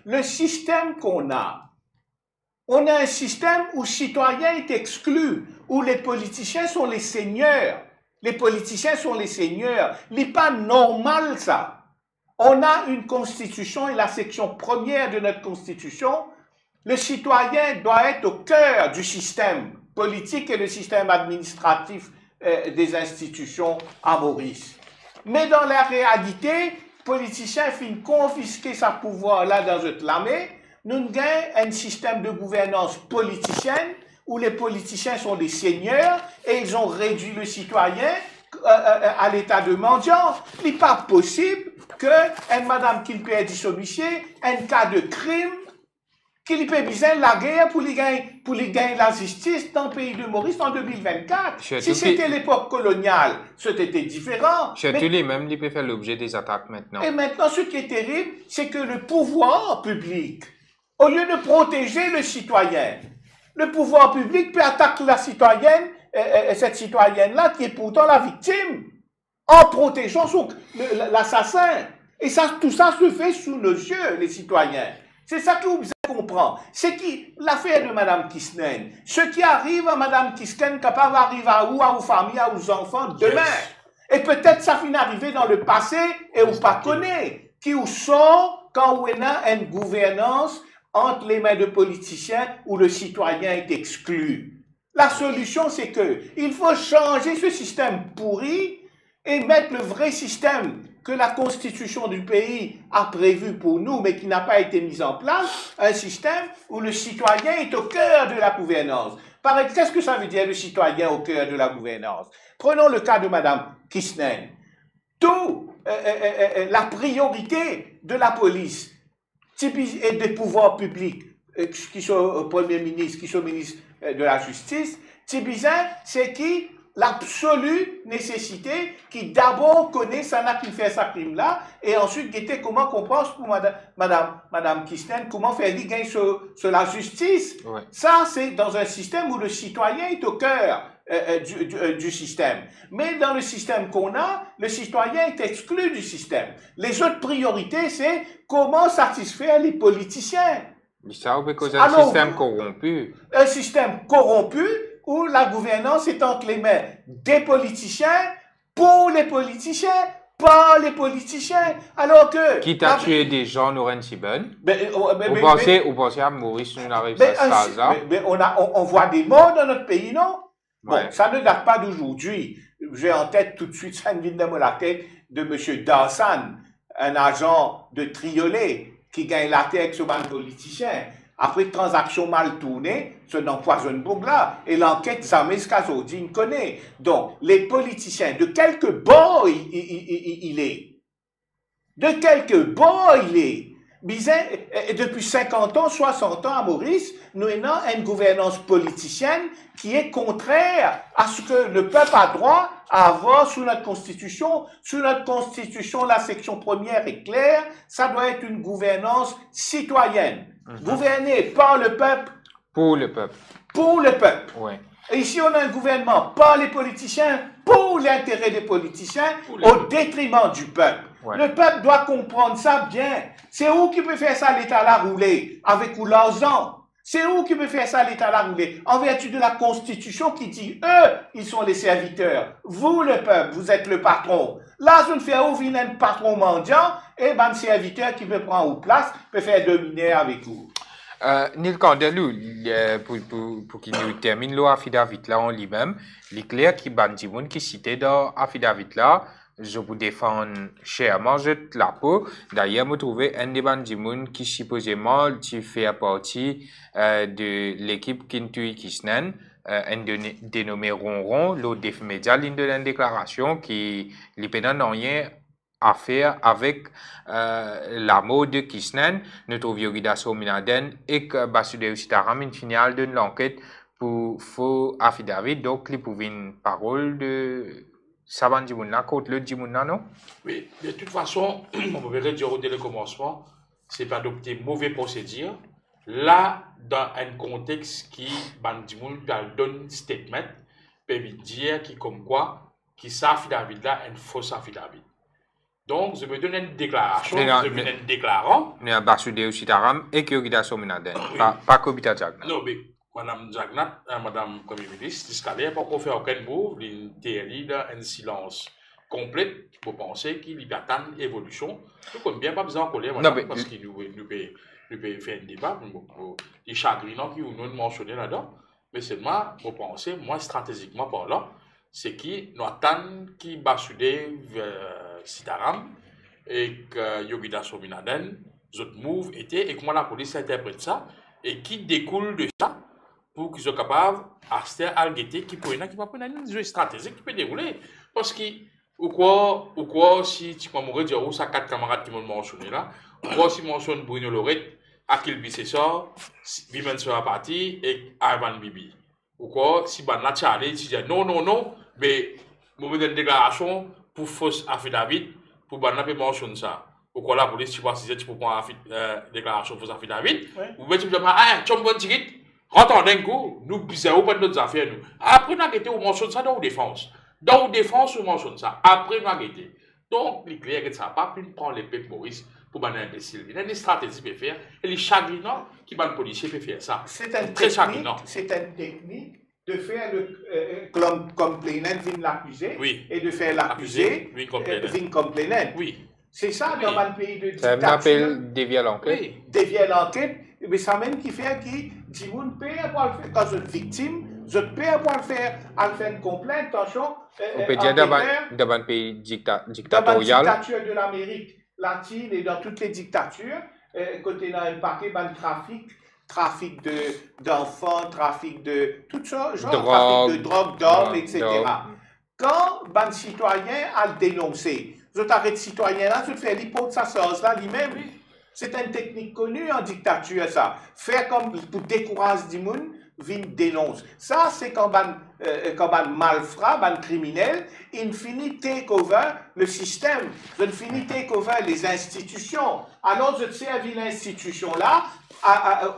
le système qu'on a, on a un système où le citoyen est exclu, où les politiciens sont les seigneurs. Les politiciens sont les seigneurs. Il n'est pas normal ça. On a une constitution et la section première de notre constitution, le citoyen doit être au cœur du système politique et le système administratif des institutions à Maurice. Mais dans la réalité, les politiciens finissent confisquer sa pouvoir là dans notre l'armée. Nous avons un système de gouvernance politicienne où les politiciens sont des seigneurs et ils ont réduit le citoyen à l'état de mendiant. Il n'est pas possible que madame qui peut être domicile, un cas de crime, qu'il peut besoin la guerre pour les gagner la justice dans le pays de Maurice en 2024. Si c'était l'époque coloniale, c'était différent. Surtout lui-même, il peut faire l'objet des attaques maintenant. Et maintenant, ce qui est terrible, c'est que le pouvoir public, au lieu de protéger le citoyen, le pouvoir public peut attaquer la citoyenne, cette citoyenne-là qui est pourtant la victime, en protégeant l'assassin. Et ça, tout ça se fait sous nos yeux, les citoyens. C'est ça que vous comprenez. C'est qui l'affaire de Mme Kisnen. Ce qui arrive à Mme Kisnen, capable d'arriver à aux familles, aux enfants demain. Yes. Et peut-être ça finit d'arriver dans le passé et on pas connaît. Qui ou sont quand on a une gouvernance entre les mains de politiciens où le citoyen est exclu. La solution, c'est que il faut changer ce système pourri et mettre le vrai système que la constitution du pays a prévu pour nous, mais qui n'a pas été mis en place, un système où le citoyen est au cœur de la gouvernance. Qu'est-ce que ça veut dire, le citoyen au cœur de la gouvernance? Prenons le cas de Mme Kisnen. La priorité de la police et des pouvoirs publics, qui sont Premier ministre, qui sont ministres de la Justice, c'est qui l'absolue nécessité qui d'abord connaît ça n'a qui fait sa crime là et ensuite guetter comment qu'on pense pour madame Kisnen, comment faire des gains sur la justice. Ouais. Ça c'est dans un système où le citoyen est au cœur du système. Mais dans le système qu'on a, le citoyen est exclu du système. Les autres priorités c'est comment satisfaire les politiciens. Mais ça on peut causer un système corrompu. Un système corrompu où la gouvernance est entre les mains des politiciens, pour les politiciens, par les politiciens, alors que... Quitte à tuer des gens, nous rendons si bonne. Vous pensez à Maurice, nous n'arrivons pas à ça. Mais on voit des morts dans notre pays, non? Bon, ouais. Ça ne date pas d'aujourd'hui. J'ai en tête tout de suite, ça me vient dans la tête de M. Dawson, un agent de Triolet, qui gagne la tête avec ce ban politicien. Après transaction mal tournée, c'est d'empoisonne là et l'enquête Zamez Kazodi connaît. Donc, les politiciens, de quelque bord il est. De quelque bord il est. Bizarre, depuis 50 ans, 60 ans à Maurice, nous avons une gouvernance politicienne qui est contraire à ce que le peuple a droit à avoir sous notre constitution. Sous notre constitution, la section première est claire, ça doit être une gouvernance citoyenne. Gouvernée par le peuple. Pour le peuple. Pour le peuple. Ouais. Et ici, on a un gouvernement par les politiciens, pour l'intérêt des politiciens, au détriment du peuple. Ouais. Le peuple doit comprendre ça bien. C'est où qui peut faire ça, l'État là rouler avec ou l'argent. C'est où qui peut faire ça, l'État l'armée? En vertu de la Constitution qui dit, eux, ils sont les serviteurs. Vous, le peuple, vous êtes le patron. Là, je ne fais où vient un patron mendiant et ben serviteur qui peut prendre place, peut faire dominer avec vous. Nil Candelou, pour qu'il nous termine l'affidavit là en lui-même, il est clair qu'il y a des gens qui citent dans l'affidavit là, je vous défends chèrement, je te la peau. D'ailleurs, vous trouvez un des gens qui supposément fait partie de l'équipe Kintui Kisnen, un dénommé Ronron, l'autre des médias, l'une de la déclaration qui n'est pas rien à faire avec la mode de Kisnen, notre Yogida Sominaden et que Basudeu Sitaram, une finale de l'enquête pour faux affidavit. Donc, il pouvait une parole de Saban Djimouna contre le Djimouna, non? Oui, de toute façon, on peut dire dès le commencement, c'est pas adopter mauvais procédure. Là, dans un contexte qui, Bandimoun donne statement, peut dire qui comme quoi, qui ça affidavit là, un faux affidavit. Donc, je me donne une déclaration, je me donne un déclarant. Il y a Basudeu Sitaram et Yogida Sominaden, pas Kobita Jagnat. Non, mais Madame Jagnat, Madame Premier ministre, discalaire, pour qu'on fasse aucun mot, une théorie d'un silence complet pour penser qu'il y a tant d'évolution. Donc, on bien pas besoin de coller, parce qu'il nous peut faire un débat, les chagrinants qui nous mentionné là-dedans. Mais seulement, pour penser, moi, stratégiquement parlant, c'est qui nous attend qui basudé Sitaram et que Yogida Sominaden, autres moves étaient, et comment la police interprète ça, et qui découle de ça pour qu'ils soient capables d'arrêter Al-Gueté qui peut une jeu stratégique qui peut dérouler. Parce que, ou quoi, si tu peux mourir, dire, où ça 4 camarades qui m'ont mentionné là, ou quoi, si mentionne Bruno Lorette, Akil Bissessor, Vimen sera parti, et Ivan Bibi. Ou quoi, si Ben Natchalé, si dit non, mais, moi, une déclaration pour fausse affidavit, pour Ben Natchalé mentionne ça. Ou quoi, la police, tu vois, si tu peux prendre une déclaration fausse affidavit, ou bien tu me dis, tu me dis, rentre d'un coup, nous bisons pas de nos affaires, nous. Après, nous avons mentionné ça dans la défense. Dans la défense, nous mentionne ça. Après, nous avons été. Donc, il est clair que ça n'a pas pu prendre les peuples Maurice pour un imbécile. Il y a des stratégies pour faire. Et les chagrinants qui les policiers peuvent faire ça. C'est très chagrinant. C'est une technique de faire comme complainant vient l'accuser et de faire l'accuser vient complainant. Oui. C'est ça dans un pays de dictature. Ça m'appelle dévier l'enquête. Oui, dévier l'enquête. Mais ça même qui fait qui dit moun paye pour le faire quand vous êtes victime, vous paye pour le faire, à faire une complainte, attention. On peut dire dans un pays dictatorial. Dans la dictature de l'Amérique latine et dans toutes les dictatures, côté dans un paquet, trafic d'enfants, trafic de tout ça, trafic de drogue, d'hommes, etc. Quand un citoyen a dénoncé, vous arrêtez citoyen là, vous faites l'hypothèse là lui-même. C'est une technique connue en dictature, ça. Faire comme pour décourager du monde, vient dénonce. Ça, c'est quand un malfrat, un criminel, il finit take over le système, il finit take over les institutions. Alors, je servis l'institution là,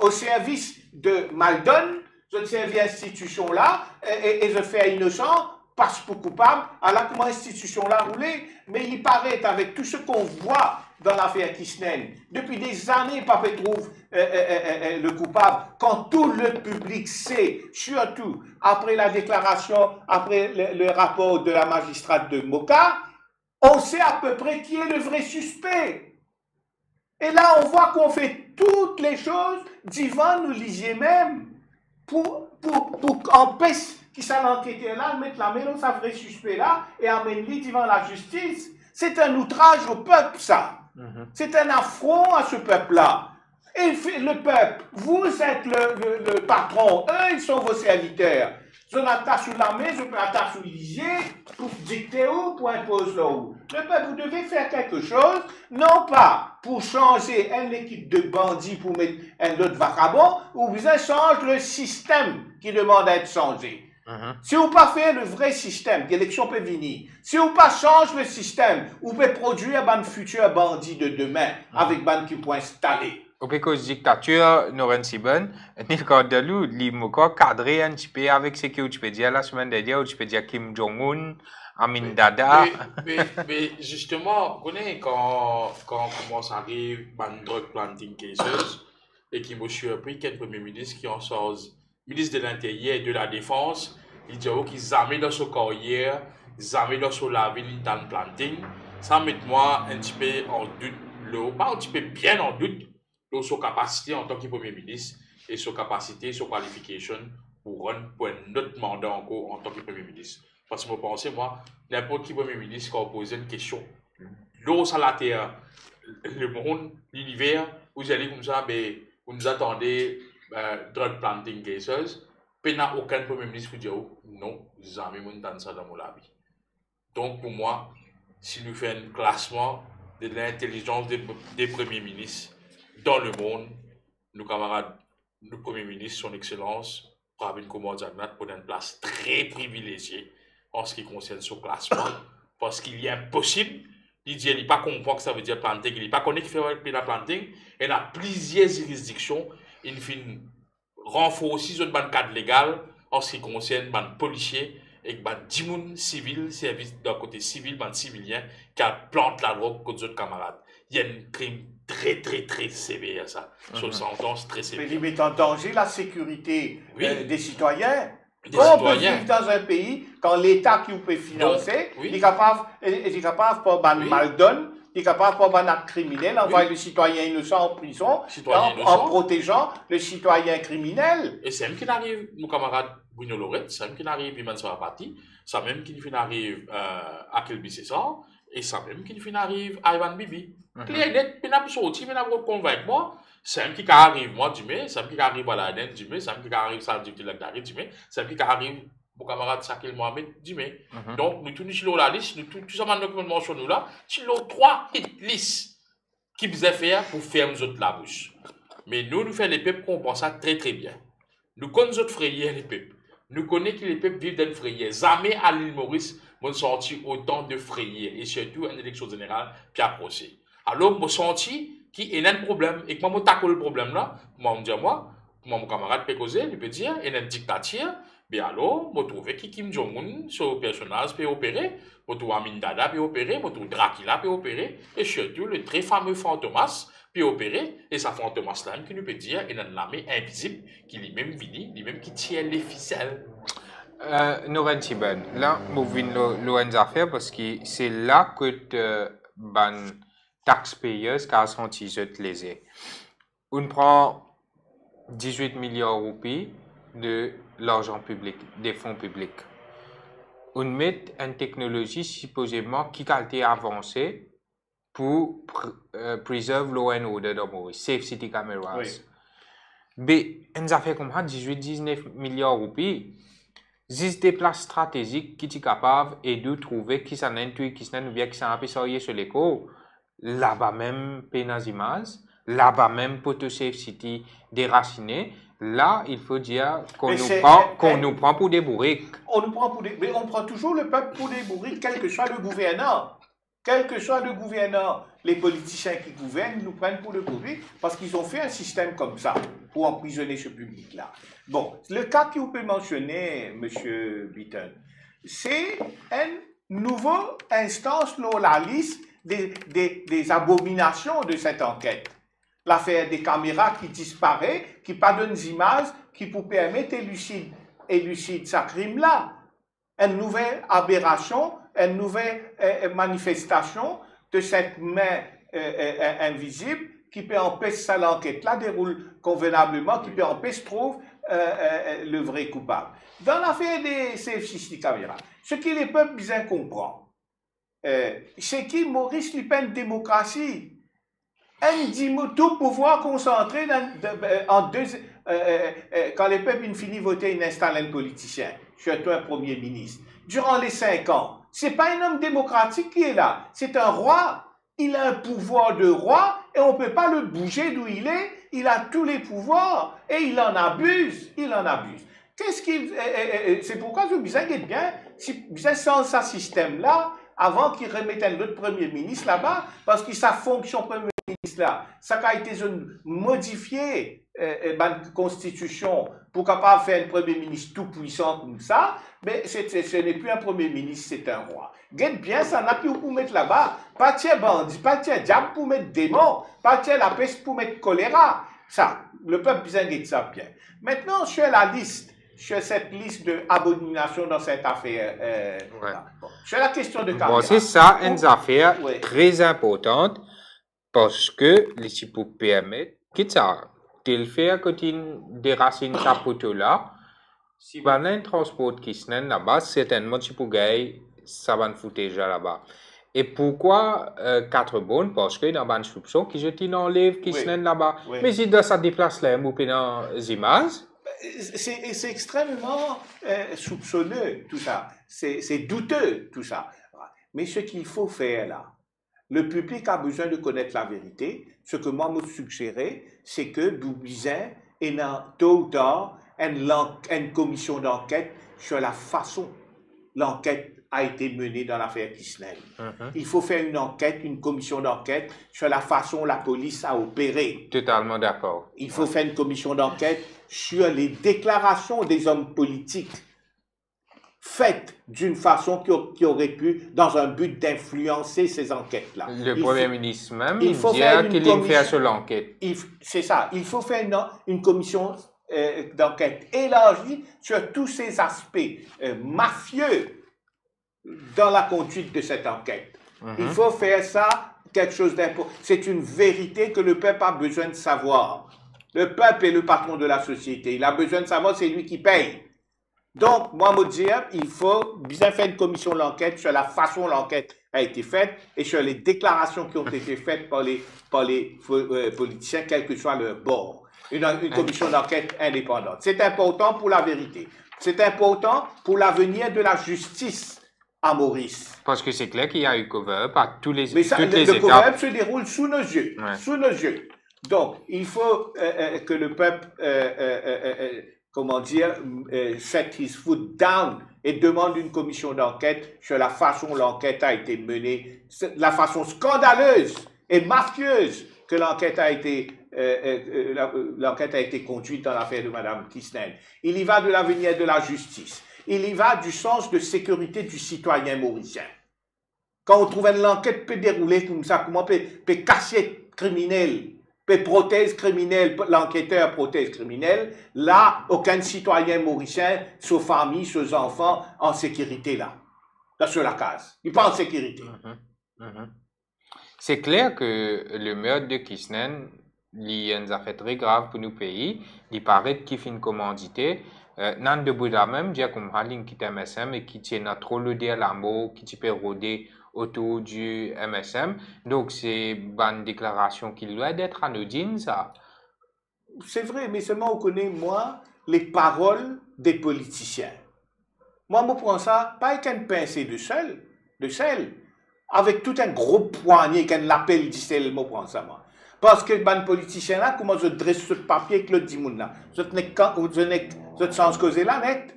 au service de Maldon, je servis l'institution là, et je fais innocent, passe pour coupable, alors comment l'institution là roulé, mais il paraît avec tout ce qu'on voit dans l'affaire Kisnen, depuis des années, Papa trouve le coupable, quand tout le public sait, surtout après la déclaration, après le rapport de la magistrate de Moka, on sait à peu près qui est le vrai suspect. Et là, on voit qu'on fait toutes les choses, Divan nous lisait même, pour empêcher qui s'en enquêter là, mettre la main dans sa vrai suspect là, et amener devant la justice. C'est un outrage au peuple, ça. C'est un affront à ce peuple-là. Et le peuple, vous êtes le patron, eux, ils sont vos serviteurs. Je m'attache sous la main, je peux attacher sous l'isier pour dicter où, pour imposer là où. Le peuple, vous devez faire quelque chose, non pas pour changer une équipe de bandits pour mettre un autre vagabond, ou vous changez le système qui demande à être changé. Si vous pas fait le vrai système, l'élection peut venir. Si vous pas change le système, vous pouvez produire un futur bandit de demain avec ban qui peut installer. Au cause dictature, nous avons si bonne. Ni le cadre de l'eau, l'immoco cadré un petit peu avec ce que tu peux dire la semaine dernière, où tu peux dire Kim Jong-un, Amin Dada. Mais justement, vous connaissez quand on commence à arriver dans drogue planting cases, et qui m'a surpris qu'un premier ministre qui en sort, ministre de l'Intérieur et de la Défense, il dit qu'ils amènent dans son carrière, ils amènent dans son la ville dans le planting. Ça met moi un petit peu en doute, pas un petit peu bien en doute, de sa capacité en tant que premier ministre et sa capacité, sa qualification pour un autre mandat encore en tant que premier ministre. Parce que je pense, moi, n'importe qui premier ministre quand on pose une question, l'eau sur la terre, le monde, l'univers, vous allez comme ça, ben, vous nous attendez drug planting cases, puis il n'y a aucun premier ministre qui dit non, jamais mon dans ça dans mon vie. Donc pour moi, si nous faisons un classement de l'intelligence des premiers ministres dans le monde, nos camarades, nos premiers ministres, son excellence, Pravin Kumar Jagannath, pour une place très privilégiée en ce qui concerne ce classement, parce qu'il est impossible. Il dit, il n'est pas comprend que ça veut dire planting, il n'est pas connu qu'il fait la planting. Il y a plusieurs juridictions, il fait renforcer le cadre légal en ce qui concerne les policiers et les dimoun civils, service d'un côté civil, les civiliens qui plantent la drogue contre leurs camarades. Il y a un crime très sévère, ça. Sur le sentence très sévère. Mais il met en danger la sécurité des citoyens. On peut vivre dans un pays quand l'État qui vous peut financer, il est capable pour mal donne, il est capable pour un acte criminel, envoyer le citoyen innocent en prison, en protégeant le citoyen criminel. Et c'est même qui arrive, mon camarade Bruno Lorette, c'est même qui arrive, il m'a dit parti, c'est même qui arrive à Kelby César, et c'est même qui arrive à Ivan Bibi. Claire net, il n'a pas sorti, il n'a pas convaincu moi. C'est un qui arrive, moi, du mai, c'est un qui arrive à la du mai, c'est un qui arrive à la du mai, c'est un qui arrive mon camarade Sakil Mohamed du mai. Donc, nous tous sur la liste, nous tous ça maintenant que nous mentionnons là, sur les 3 listes qui nous faire pour faire nous autres la bouche. Mais nous faisons les peuples qu'on pense ça très bien. Nous connaissons les autres frayeurs, les peuples. Nous connaissons que les peuples vivent dans le frayeur. Jamais à l'île Maurice, nous senti autant de frayeurs, et surtout une élection générale qui a procès. Alors, nous senti qui est un problème et que moi je le problème là moi me dire moi mon camarade peut causer il peut dire il y a une dictature bien alors moi trouver qui Kim Jong-un ce personnage peut opérer moi trouver Amin Dada peut opérer moi trouver Dracula peut opérer et surtout le très fameux Fantomas peut opérer et ça Fantomas là qui nous peut dire il y a une armée invisible qui lui-même vini lui-même qui tient les ficelles. Noren Tiben, là nous venons loin affaire parce que c'est là que ban taxpayers qui a senti cette lésée. On prend 18 milliards de roupies de l'argent public, des fonds publics. On met une technologie supposément qui a été avancée pour preserve law and order dans Maurice, safe city cameras. Oui. Mais on a fait comme ça 18-19 milliards de roupies. C'est des places stratégiques qui sont capables de trouver qui s'en intuit, qui s'en bien, qui s'en apprécié sur l'écho. Là-bas même, Pénazimas, là-bas même, Poto Safe City déraciné. Là, il faut dire qu'on nous prend pour des bourriques. Mais on prend toujours le peuple pour des bourriques, quel que soit le gouvernant. Quel que soit le gouvernant, les politiciens qui gouvernent nous prennent pour des bourriques parce qu'ils ont fait un système comme ça pour emprisonner ce public-là. Bon, le cas que vous pouvez mentionner, M. Bitton, c'est une nouvelle instance dans la liste des abominations de cette enquête. L'affaire des caméras qui disparaît, qui pas donne des images, qui pour permettre élucider ce crime-là. Une nouvelle aberration, une nouvelle manifestation de cette main invisible qui peut empêcher ça l'enquête-là déroule convenablement, qui peut empêcher trouve le vrai coupable. Dans l'affaire des CFCC caméras, ce que les peuples bien comprennent, c'est qui Maurice Le Pen démocratie. Un dit tout pouvoir concentré en deux. Quand les peuples finissent de voter, ils installent un politicien, surtout un premier ministre. Durant les 5 ans, ce n'est pas un homme démocratique qui est là, c'est un roi. Il a un pouvoir de roi et on ne peut pas le bouger d'où il est. Il a tous les pouvoirs et il en abuse. Il en abuse. C'est pourquoi je disais bien, sans ce système-là, avant qu'il remette un autre premier ministre là-bas, parce que sa fonction premier ministre là, ça a été modifié la constitution pour capable faire un premier ministre tout puissant comme ça, mais ce n'est plus un premier ministre, c'est un roi. Regarde bien, ça n'a plus pour mettre là-bas, pas tiens bandit, pas tiens diable pour mettre démon, pas tiens la peste pour mettre choléra. Ça, Le peuple besoin de ça bien. Maintenant, sur la liste, sur cette liste d'abominations dans cette affaire, bon, sur la question de caméra. Bon, c'est ça, une affaire Ouais. très importante parce que les types permettent, quitte ça, de faire que tu déracines ta poteau là, si on a un transport qui se là-bas, certainement tu peux gagner, ça va nous foutre déjà là-bas. Et pourquoi 4 bonnes? Parce que dans une soupçon qui je t'enlève qui se là-bas. Oui. Mais si ça déplace là, vous pouvez dans les images. C'est extrêmement soupçonneux, tout ça. C'est douteux, tout ça. Mais ce qu'il faut faire là, le public a besoin de connaître la vérité. Ce que moi me suggérais, c'est que Doubizin ait tôt ou tard une commission d'enquête sur la façon l'enquête a été menée dans l'affaire Kisnel. Il faut faire une enquête, une commission d'enquête sur la façon la police a opéré. Totalement d'accord. Il faut faire une commission d'enquête sur les déclarations des hommes politiques faites d'une façon qui aurait pu, dans un but d'influencer ces enquêtes-là. Le Premier ministre même, il faut dit faire qu'il une fait sur l'enquête. C'est ça. Il faut faire une commission d'enquête élargie sur tous ces aspects mafieux dans la conduite de cette enquête. Il faut faire ça quelque chose d'important. C'est une vérité que le peuple a besoin de savoir. Le peuple est le patron de la société. Il a besoin de savoir, c'est lui qui paye. Donc, moi, me dire, il faut bien faire une commission d'enquête sur la façon dont l'enquête a été faite et sur les déclarations qui ont été faites par les politiciens, quel que soit leur bord. Une commission d'enquête indépendante. C'est important pour la vérité. C'est important pour l'avenir de la justice à Maurice. Parce que c'est clair qu'il y a eu cover-up à tous les, mais ça, toutes les le étapes. cover-up se déroule sous nos yeux. Ouais. Sous nos yeux. Donc, il faut que le peuple, comment dire, set his foot down et demande une commission d'enquête sur la façon dont l'enquête a été menée, la façon scandaleuse et mafieuse que l'enquête a été conduite dans l'affaire de Mme Kisnel. Il y va de l'avenir de la justice. Il y va du sens de sécurité du citoyen mauricien. Quand on trouve une enquête peut dérouler comme ça, comment peut casser criminel, peut prothèse criminelle, l'enquêteur prothèse criminelle, là, aucun citoyen mauricien, sa famille, ses enfants, en sécurité là. Là, sur la case. Il n'est pas en sécurité. C'est clair que le meurtre de Kisnen, il y a une affaire très grave pour nos pays. Il paraît qu'il fait une commandité. Nan de Bouddha même, dire comme Haling qui est MSM et qui tient trop le à la mort, qui peut rôder autour du MSM. Donc, c'est une déclaration qui doit être anodine, ça. C'est vrai, mais seulement on connaît, moi, les paroles des politiciens. Moi, je prends ça, pas avec une pincée de sel, avec tout un gros poignet, qu'un appel du sel, je prends ça, moi. Parce que les politiciens là, comment je dresse ce papier avec le dimoun là, je sens causer là, net.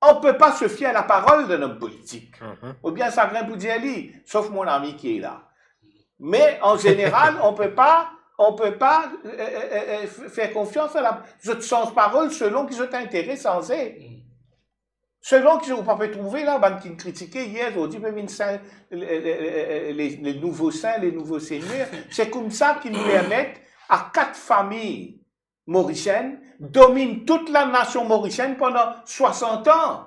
On ne peut pas se fier à la parole d'un homme politique. Ou bien ça vient pour dire lui, sauf mon ami qui est là. Mais en général, on peut pas faire confiance à la sens parole selon qui sont intérêt censé. Selon qui on peut trouver là, qui critiquaient hier, on dit même les nouveaux saints, les nouveaux seigneurs. C'est comme ça qu'ils permettent à 4 familles mauriciennes dominent toute la nation mauricienne pendant 60 ans.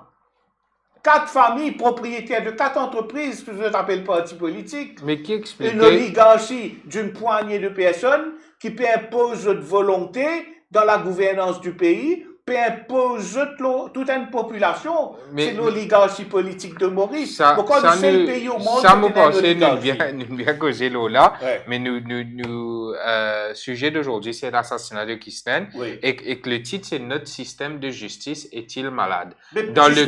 4 familles propriétaires de 4 entreprises que je n'appelle parti politique. Mais qui explique une oligarchie d'une poignée de personnes qui peut imposer de volonté dans la gouvernance du pays, peut imposer toute une population. C'est l'oligarchie politique de Maurice. Pourquoi le seul pays au monde ça me pensait nous bien causer là, mais sujet d'aujourd'hui c'est l'assassinat de Kisnen et que le titre c'est notre système de justice est-il malade. Dans le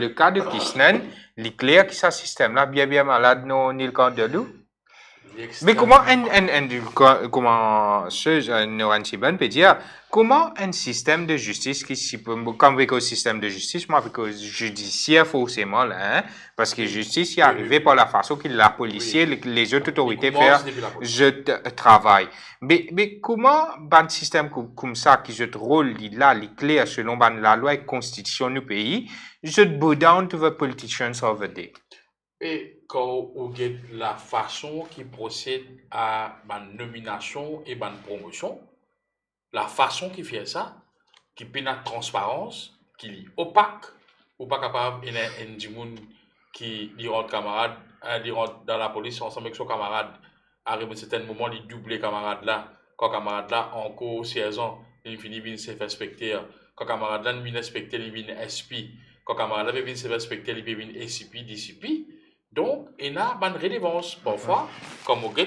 cas de Kisnen, il est clair que ce système là bien malade non ni le camp de loup. Mais comment peut dire comment un système de justice comme avec un système de justice, moi avec un judiciaire forcément là, hein, parce que justice est arrivé par la façon que la policier, les autres autorités font je travail. Mais comment un système comme ça qui joue rôle là, les clair selon la loi et constitution du pays, je bow down to the politicians of the day. Et quand on regarde la façon qui procède à ma nomination et ma promotion, la façon qui fait ça, qui peut la transparence, qui est opaque, ou pas capable, il y a un qui rentre camarade, il rentre dans la police ensemble avec son camarade, arrive à un certain moment, il double camarade là, quand camarade là, encore 16 ans, il finit de se faire respecter, quand camarade là, il vient respecter, il vient SP, quand camarade là, il vient se faire respecter, il vient SCP, DCP. Donc, il y a une relevance parfois, comme on dit,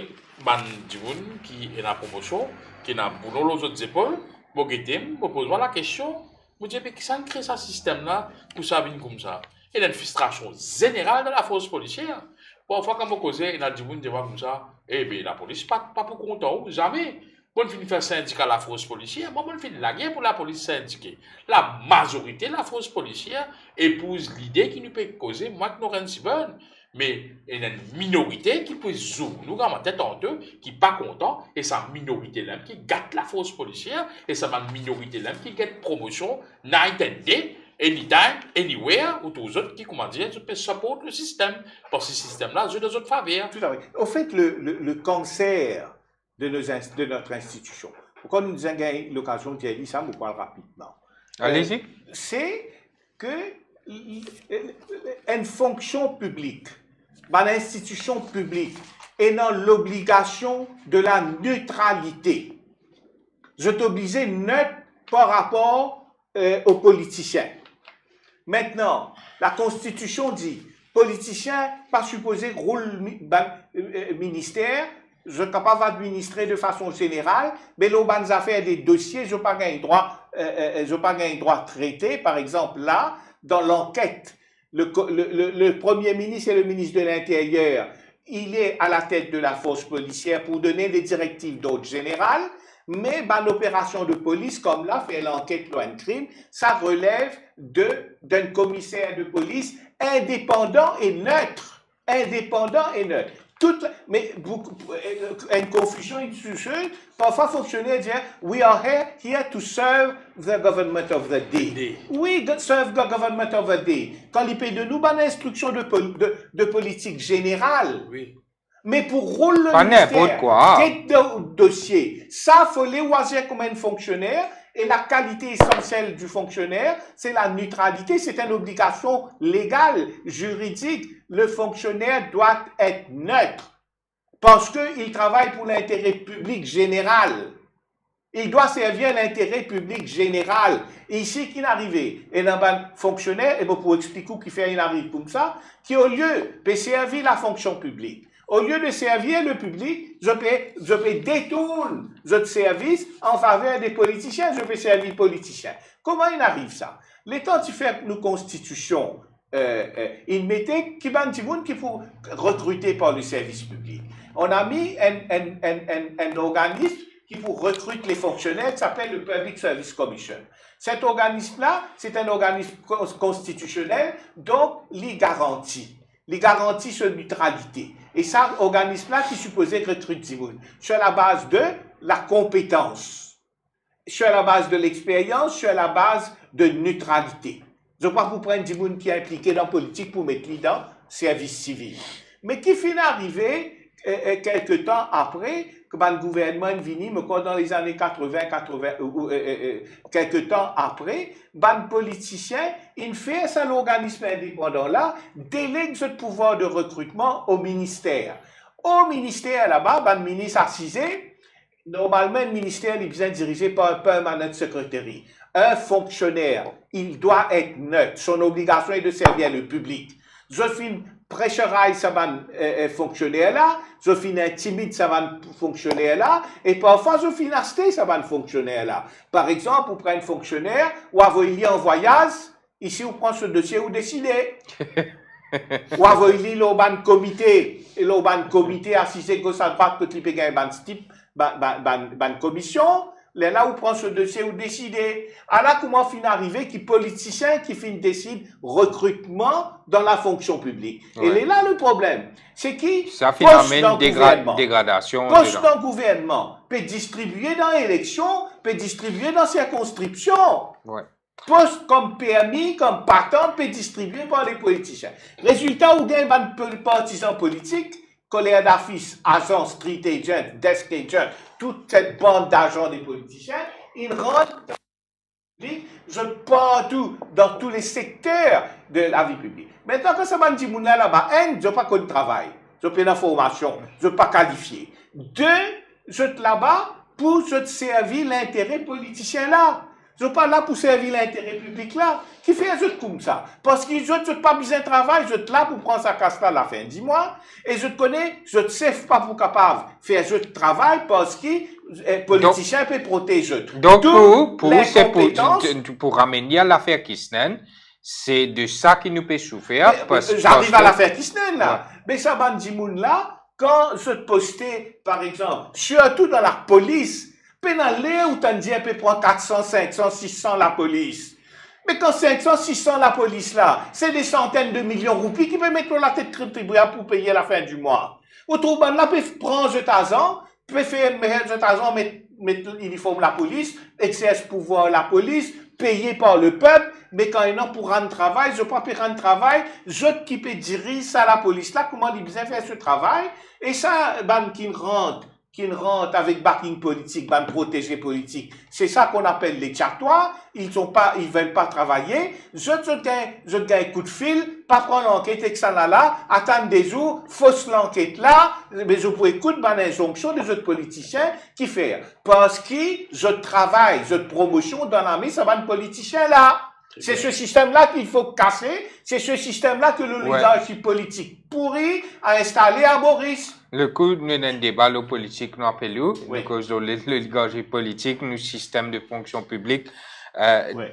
qui est la promotion, qui est boulot aux autres épaules, je pose la question, je dis, mais qui ça crée ce système-là pour ça vient comme ça? Il y a une frustration générale de la force policière. Parfois, quand on cause, il y a des gens qui disent comme ça, eh bien, la police pas pour content, jamais. Bon, on fait syndicat la force policière, bon, on fait la guerre pour la police syndiquée. La majorité de la force policière épouse l'idée qui nous peut causer, moi, que nous sommes si bonnes. Mais il y a une minorité qui peut zoomer, nous avons tête en deux, qui n'est pas content, et c'est une minorité-là qui gâte la force policière, et c'est une minorité-là qui gâte promotion, night and day, anytime, anywhere, ou tous les autres qui, comment dire, peuvent support le système. Parce que ce système-là, j'ai des autres faveurs. Tout à fait. Au fait, le cancer de notre institution, pourquoi nous avons eu l'occasion de dire ça, je vous parle rapidement. Allez-y. C'est que une fonction publique, une institution publique est dans l'obligation de la neutralité. Je t'oblige neutre par rapport aux politiciens. Maintenant, la Constitution dit, politicien pas supposé rôle ministère, je suis capable d'administrer de façon générale, mais les affaires des dossiers, je n'ai pas un droit, de traiter. Par exemple, là, dans l'enquête, le Premier ministre et le ministre de l'Intérieur, il est à la tête de la force policière pour donner des directives d'ordre général, mais l'opération de police, comme là, fait l'enquête pour un crime, ça relève d'un commissaire de police indépendant et neutre. Indépendant et neutre. Mais une confusion institutionnelle, parfois fonctionnaires disent we are here to serve the government of the day. We serve the government of the day. Quand il paye de nous, une instruction de politique générale. Oui. Mais pour rôle le ministère, quel dossier, ça faut les choisir comme un fonctionnaire. Et la qualité essentielle du fonctionnaire, c'est la neutralité, c'est une obligation légale, juridique. Le fonctionnaire doit être neutre parce qu'il travaille pour l'intérêt public général. Il doit servir l'intérêt public général. Et ici, qui n'arrive, et dans un fonctionnaire, et pour expliquer qui fait une arrive comme ça, qui au lieu de servir la fonction publique, au lieu de servir le public, je peux détourner notre service en faveur des politiciens, je peux servir les politiciens. Comment il arrive ça? L'État qui fait nos constitutions, il mettait qui faut recruter par le service public. On a mis un organisme qui pour recruter les fonctionnaires qui s'appelle le Public Service Commission. Cet organisme-là, c'est un organisme constitutionnel, donc il garantit sur neutralité. Et ça, organisme-là qui supposait recruter sur la base de la compétence, sur la base de l'expérience, sur la base de neutralité. Je crois que vous prenez des gens qui sont impliqués dans la politique pour mettre dans le service civil. Mais qui finit arrivé quelques temps après, que le gouvernement est venu, mais quand dans les années 80, quelques temps après, le politicien, il fait ça, l'organisme indépendant-là, délègue ce pouvoir de recrutement au ministère. Au ministère, là-bas, le ministre assisé, normalement, le ministère est bien dirigé par un permanent secretary. Un fonctionnaire, il doit être neutre. Son obligation est de servir le public. Je finis pressurize ça va fonctionnaire là, je finis intimide ça va fonctionnaire là, et parfois je finis acheter ça va fonctionnaire là. Par exemple, vous prenez un fonctionnaire, ou envoyez en voyage, ici vous prenez ce dossier, vous décidez. Ou envoyez l'urban comité, et l'urban comité assisté gauche à droite, que tu peux gagner une commission. Là, vous prenez ce dossier, vous décidez. Alors, comment finit arriver qui politicien qui finit décide recrutement dans la fonction publique. Ouais. Et là, le problème, c'est qui ça finit une dégradation. Poste dans le gouvernement peut distribuer dans l'élection, peut distribuer dans circonscription. Ouais. poste comme permis, comme patente, peut distribué par les politiciens. Résultat, où gagne les partisans politiques, colère d'affiches, agents, street agents, desk agents, toute cette bande d'agents des politiciens, ils rentrent partout, dans tous les secteurs de la vie publique. Maintenant, quand ça m'a dit, là-bas, un, je n'ai pas connu travail, je n'ai pas d'information, je n'ai pas qualifié. Deux, je suis là-bas pour je servir l'intérêt politicien là. Je ne suis pas là pour servir l'intérêt public là. Qui fait un jeu comme ça? Parce que je ne pas besoin de travail, je suis là pour prendre sa casse à la fin du mois. Et je te connais, je ne sais pas pour capable de faire un jeu de travail parce que les politiciens peuvent protéger. Donc, pour ramener à l'affaire Kisnen, c'est de ça qui nous peut souffrir. J'arrive à l'affaire Kisnen là. Ouais. Mais ça, Bandimoun là, quand je te postais, par exemple, surtout dans la police, pénalé où t'en dis un peu prendre 400, 500, 600 la police. Mais quand 500, 600 la police là, c'est des centaines de millions de roupies qui peuvent mettre la tête contribuable pour payer la fin du mois. Autrement, là, peut prendre je t'argent, peut faire je t'argent, mettre l'uniforme la police, exerce pouvoir la police, payé par le peuple, mais quand il est pour rendre travail, je ne peux pas rendre travail, je qui peux diriger ça la police là, comment ils besoin faire ce travail, et ça, ben, qui rentre avec backing politique, ben protégé politique. C'est ça qu'on appelle les tchatois. Ils veulent pas travailler. Je gagne un coup de fil, pas prendre l'enquête et que ça là, attendre des jours, fausse l'enquête là, mais je peux écouter ben injonction des autres politiciens qui font. Parce que je travaille, je promotion dans l'armée, ça va un politicien là. C'est ce système-là qu'il faut casser. C'est ce système-là que l'oligarchie politique pourrie a installé à Maurice. Le coup, nous avons un débat politique, nous appelons, parce que l'oligarchie politique, nous système de fonction publique,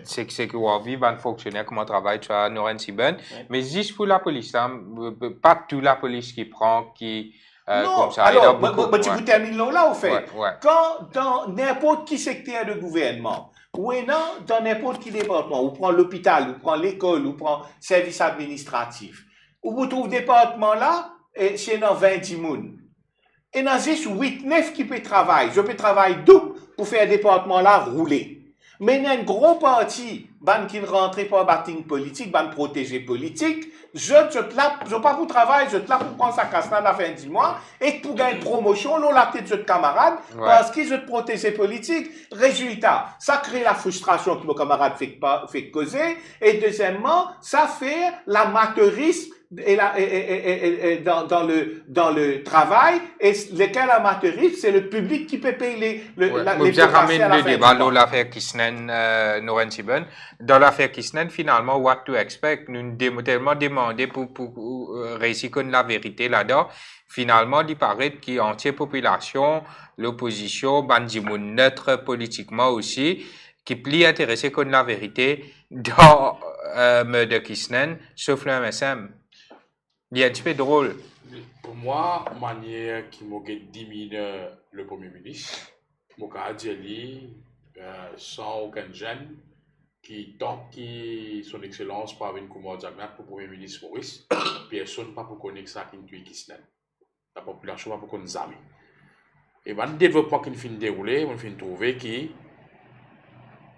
c'est que on vit un fonctionnaire, comment travaille, tu vois, nous ben. Mais juste pour la police, hein, pas toute la police qui prend, qui, non, comme ça. Alors, tu vous termines là, au fait. Quand, dans n'importe qui secteur de gouvernement, ou dans n'importe qui département, ou prend l'hôpital, ou prend l'école, ou prend service administratif, où vous trouvez département là, c'est dans 20 moun. Et dans juste 8-9 qui peut travailler. Je peux travailler double pour faire département là rouler. Mais il y a une grosse partie, qui ne rentre pas en bâtiment politique, protégé politique, je pas pour travailler, je te là pour prendre sa casse à la fin du mois, et pour gagner une promotion, là, la tête de camarade, parce que je te protège politique. Résultat, ça crée la frustration que nos camarades fait causer, et deuxièmement, ça fait l'amateurisme dans le travail, et lequel amateurisme, c'est le public qui peut payer les ramène le débat dans l'affaire Kisnen, Noren-Siben. Dans l'affaire Kisnen, finalement, what to expect, nous avons tellement demandé pour réussir qu'on la vérité là-dedans. Finalement, il paraît qu'il y a entière population, l'opposition, bandimoun neutre politiquement aussi, qui est plus intéressé qu'on la vérité dans de Kisnen, sauf le MSM. Il y a un petit peu drôle. Pour moi, manière qui m'a diminué le Premier ministre, m'a dit sans aucun gêne, qui tant que son excellence par une commande pour le Premier ministre Maurice, personne pas pour connaître ça qui nous Kisnen. La population pas pour connaître ça. Et le développement qui finit dérouler, on finit trouver que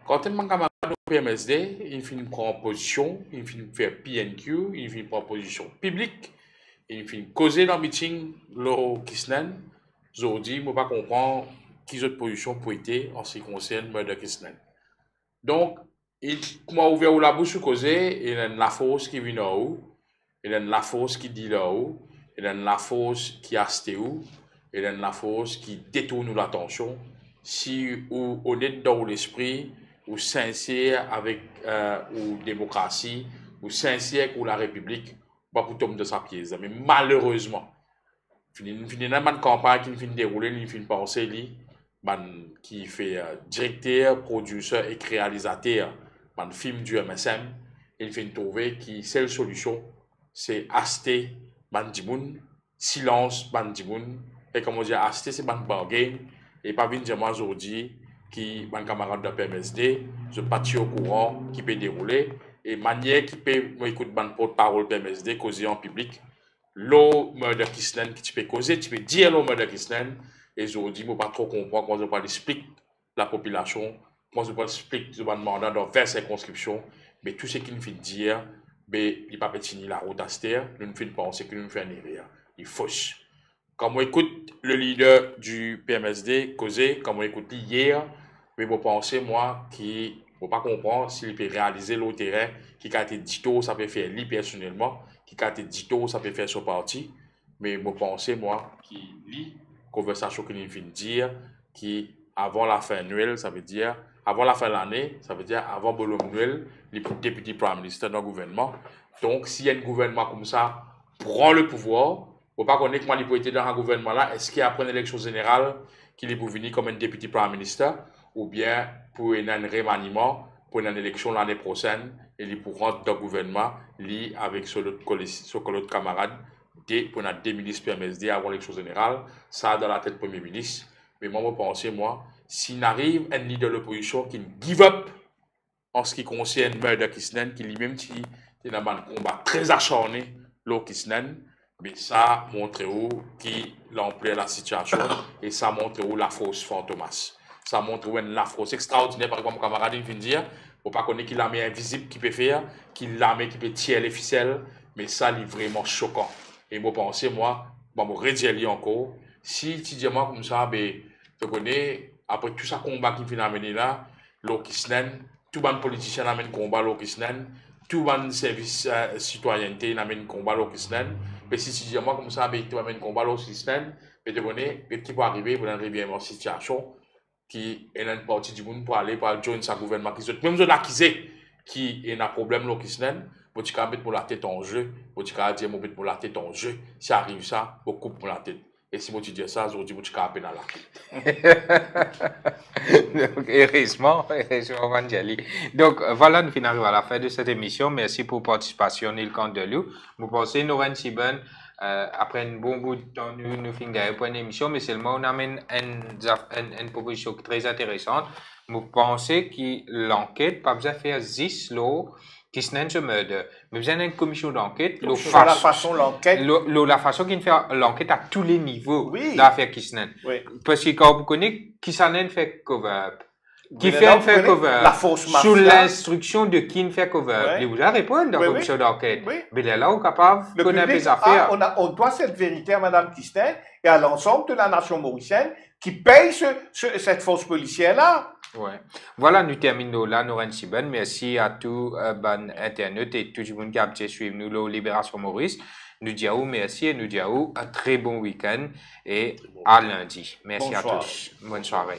quand on a au PMSD, il finit prendre position, il finit faire PNQ, il finit prendre position publique, il finit causer dans le meeting, le Kisnen, aujourd'hui, je ne pas comprendre qui autre position pour être en ce qui concerne le Kisnen. Donc, il m'a ouvert la bouche pour causer, il y a la force qui vient là-haut, il y a la force qui dit là-haut, il y a la force qui a sté où, il y a la force qui détourne l'attention, si on est dans l'esprit, ou sincère avec ou démocratie, ou sincère pour la République, pas pour tomber de sa pièce. Mais malheureusement, il finit dans une campagne qui finit dérouler, il finit penser, qui fait directeur, producteur et réalisateur d'un film du MSM, il finit trouver que la seule solution, c'est acheter Bandimoun, silence Bandimoun, et comme on dit, acheter c'est ban bargain, et pas venir dire moi aujourd'hui, qui mon camarade de PMSD, je parti au courant qui peut dérouler et manière qui peut écouter mon porte-parole PMSD causer en public. L'eau murder Kisnen qui tu peux causer, tu peux dire l'eau murder Kisnen et aujourd'hui je ne pas trop comprendre quand je parle explique la population moi, je peux expliquer ce mandat dans 20 circonscriptions, mais tout ce qu'il me fait dire, il n'y a pas fini la route à cette terre, nous ne fait penser que nous fait un erreur. Il fausse. Quand on écoute le leader du PMSD causer, quand on écoute hier, mais je pense, moi, qui ne peut pas comprendre s'il peut réaliser le terrain, qui a été dit, ça peut faire lui personnellement, qui a été dit, ça peut faire son parti, mais je pense, moi, qui lit conversation qu'il vient de dire, qui avant la fin de Noël, ça veut dire, avant la fin de l'année, ça veut dire avant Bolom Noël, les députés prime minister dans le gouvernement. Donc, s'il y a un gouvernement comme ça, prend le pouvoir, il ne faut pas connaître comment il peut être dans un gouvernement là, est-ce qu'après l'élection générale, qu'il est pour venir comme un député prime minister, ou bien pour un remaniement, pour une élection l'année prochaine, et il pour rentrer dans le gouvernement, lui avec son autre camarade, pour une deux ministres PMSD avant l'élection générale, ça a dans la tête Premier ministre. Mais moi, je pense, moi, s'il arrive un leader de l'opposition qui ne give up en ce qui concerne Murder Kisnen, qui lui-même est dans un combat très acharné, le Kisnen, mais ça montre où qui l'emploie la situation et ça montre où la force fantomas. Ça montre où la force extraordinaire, par exemple, mon camarade vient de dire, il ne faut pas connaître qu'il a mis invisible qui peut faire, qu'il a mis qui peut tirer les ficelles, mais ça, il est vraiment choquant. Et moi, pense, moi, je vais redire encore, si tu dis moi comme ça, tu connais, après tout ça combat qui vient amener là, l'Okisnen, tout le politicien amène combat l'Okisnen, tout le service citoyenneté amène combat l'Okisnen, mais si tu dis moi comme ça, tu amènes combat l'Okisnen, tu connais, qui peut arriver pour arriver à une situation qui est une partie du monde pour aller pour joindre sa gouvernement qui sont même accusé qui est un problème l'Okisnen, tu peux mettre la tête en jeu, tu peux dire mettre la tête en jeu, si arrive ça, tu coupe pour la tête. Et si tu dis ça, aujourd'hui, tu peux la Donc, heureusement, Vanjali. Donc, voilà, nous finissons à la fin de cette émission. Merci pour votre participation, Neil Candelou. Nous pensons, Noren Siben, après un bon bout de temps, nous finissons pour une émission, mais seulement on amène une proposition très intéressante. Nous pensons que l'enquête, pas besoin de faire 10 lots. Kisnen se meurt. Mais vous avez une commission d'enquête. La façon qu'il fait l'enquête à tous les niveaux oui. d'affaires Kisnen. Oui. Parce que quand vous connaissez, Kisnen fait cover-up. Qui fait cover-up. Sous l'instruction de qui fait cover-up. Oui. Vous allez répondre dans la commission d'enquête. Oui. Mais là, on est capable de connaître les affaires. On doit cette vérité à Mme Kisnen et à l'ensemble de la nation mauricienne qui paye cette force policière-là. Ouais. Voilà, nous terminons là, Noren Siben. Merci à tous les internautes et tout le monde qui a suivi nous, la Libération Maurice. Nous disons merci et nous disons un très bon week-end et à lundi. Merci à tous. Bonne soirée.